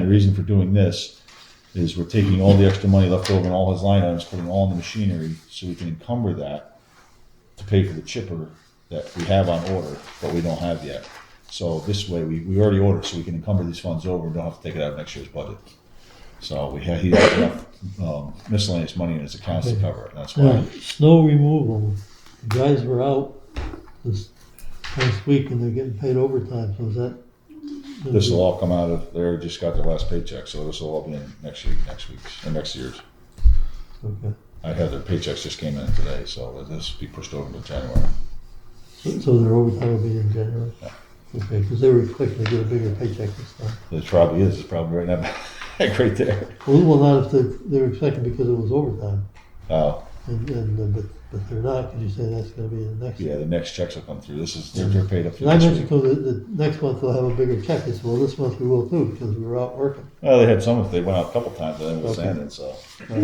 reason for doing this is we're taking all the extra money left over in all his line items, putting all in the machinery, so we can encumber that to pay for the chipper that we have on order, but we don't have yet. So this way, we already ordered, so we can encumber these funds over and don't have to take it out of next year's budget. So he has enough miscellaneous money in his accounts to cover it. That's why. Now, snow removal, the guys were out this last week and they're getting paid overtime, so is that? This will all come out of, they just got their last paycheck, so this will all be in next week's, and next year's. Okay, I had their paychecks just came in today, so this will be pushed over to January. so their overtime will be in January? Yeah. Okay, because they were expecting to get a bigger paycheck this time. It probably is, it's probably right now, right there. Well, not if they were expecting because it was overtime, Oh, but they're not, because you say that's gonna be in the next. yeah, the next checks will come through, they're paid up for And I this mentioned week. to them that the next month they'll have a bigger check, they said, well, this month we will too, because we were out working. Well, they had some, if they went out a couple times, and then it was Okay. sanding, so. So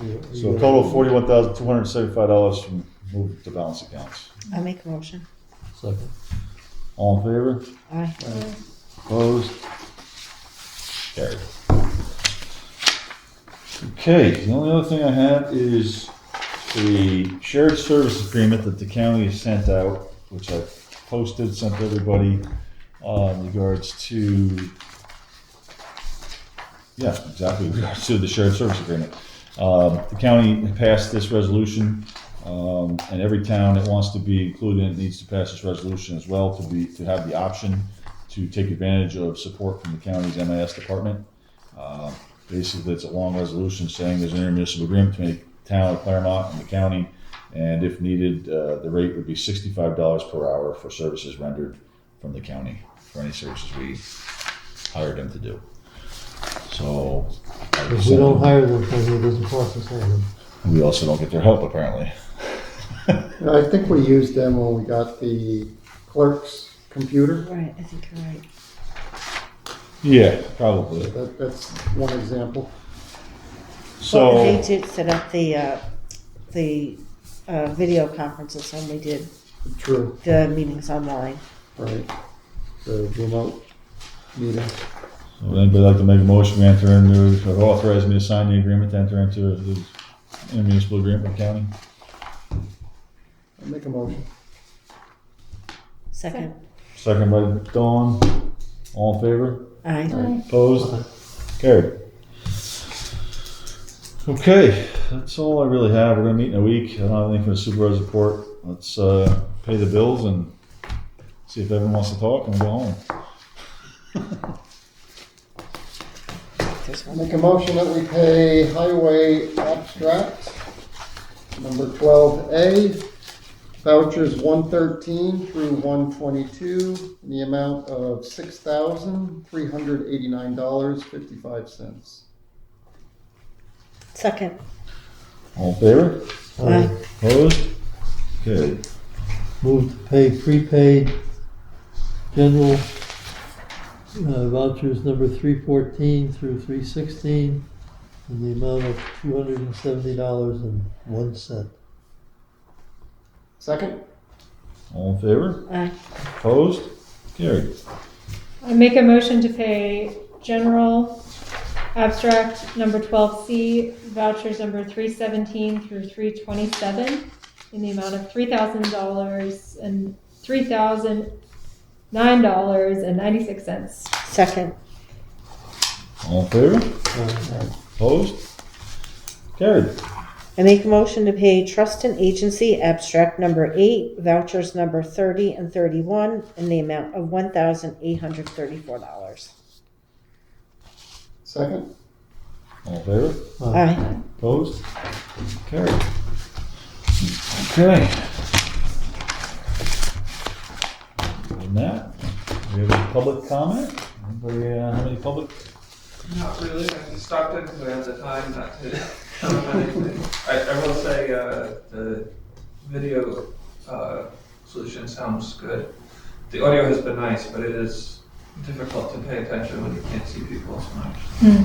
You- a total of $41,275 from moved to balance accounts. I'll make a motion. Second. All in favor? Aye. Opposed? Carried. Okay, the only other thing I have is the shared service agreement that the county has sent out, which I posted, sent to everybody, in regards to, yeah, exactly, in regards to the shared service agreement. The county passed this resolution, and every town that wants to be included in it needs to pass this resolution as well to have the option to take advantage of support from the county's MIS department. Basically, it's a long resolution saying there's an intermunicipal agreement between the town of Claremont and the county, and if needed, the rate would be $65 per hour for services rendered from the county for any services we hired them to do. So, If we don't hire them, then it doesn't cost us anything. we also don't get their help apparently. I think we used them when we got the clerk's computer. Right, I think you're right. Yeah, probably. That's one example. So. Well, they did set up the video conferences when we did True, the meetings online. right. The remote meeting. Would anybody like to make a motion, we enter into, or authorize me to sign the agreement to enter into the intermunicipal agreement with the county? I'll make a motion. Second. Second by Dawn, all in favor? Aye. Opposed? Carried. Okay, that's all I really have, we're gonna meet in a week, I don't have anything for the supervisor's report, let's, pay the bills and see if everyone wants to talk and we'll go home. There's I'll one. make a motion that we pay highway abstract number 12A, vouchers 113 through 122, in the amount of $6,389.55. Second. All in favor? Aye. Opposed? Carried. Move to pay prepaid general vouchers number 314 through 316 in the amount of $270.01. Second? All in favor? Aye. Opposed? Carried. I make a motion to pay general abstract number 12C, vouchers number 317 through 327 in the amount of $3,000 and $3,009.96. Second. All in favor? Opposed? Carried. I make a motion to pay trust and agency abstract number 8, vouchers number 30 and 31 in the amount of $1,834. Second? All in favor? Aye. Opposed? Carried. Okay. And that, we have any public comment? Anybody have any public? Not really. I just stopped in because I had the time not to comment on anything. I will say the video solution sounds good. The audio has been nice, but it is difficult to pay attention when you can't see people so much.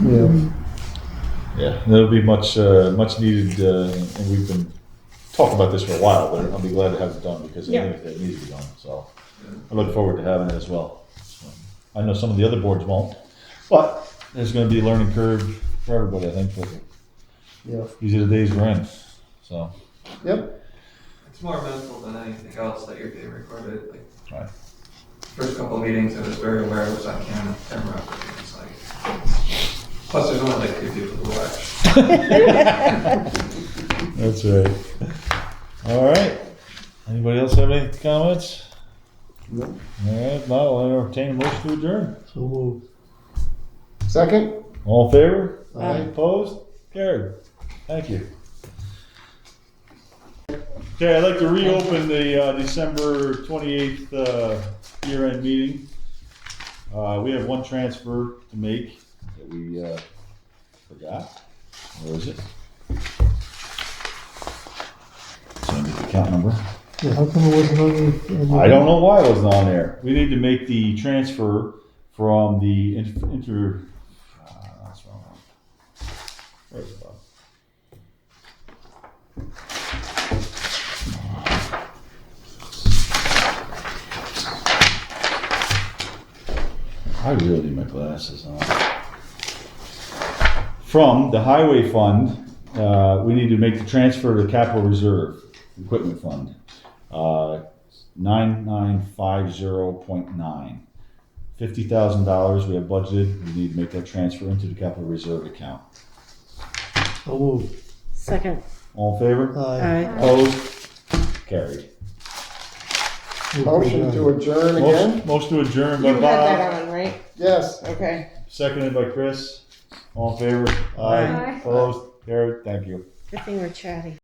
Yeah. Yeah, that'll be much needed, and we've been talking about this for a while, but I'll be glad to have it done because I think it needs to be done, so I look forward to having it as well. So, I know some of the other boards won't, but there's gonna be a learning curve for everybody, I think, but Yeah. these are the days we're in, so. Yep. It's more mental than anything else that you're being recorded. Like Right. first couple of meetings, I was very aware it was on camera. It's like, plus there's only like 2 people to watch. That's right. All right. Anybody else have any comments? No. All right, now I'll entertain a motion to adjourn. So moved. Second? All in favor? Aye. Opposed? Carried. Thank you. Okay, I'd like to reopen the December 28th year-end meeting. We have one transfer to make that we forgot. Where is it? Send me the account number. Yeah, how come it wasn't on the? I don't know why it wasn't on there. We need to make the transfer from the that's wrong. Where's it, Bob? I really need my glasses on. From the highway fund, we need to make the transfer to capital reserve equipment fund. 9950.9. $50,000 we have budgeted. We need to make that transfer into the capital reserve account. So moved. Second. All in favor? Aye. Opposed? Carried. Motion to adjourn again? Motion to adjourn You by had Bob, that on, right? Yes. Okay. seconded by Chris. All in favor? Aye. Opposed? Carried. Thank you. Good thing we're chatting.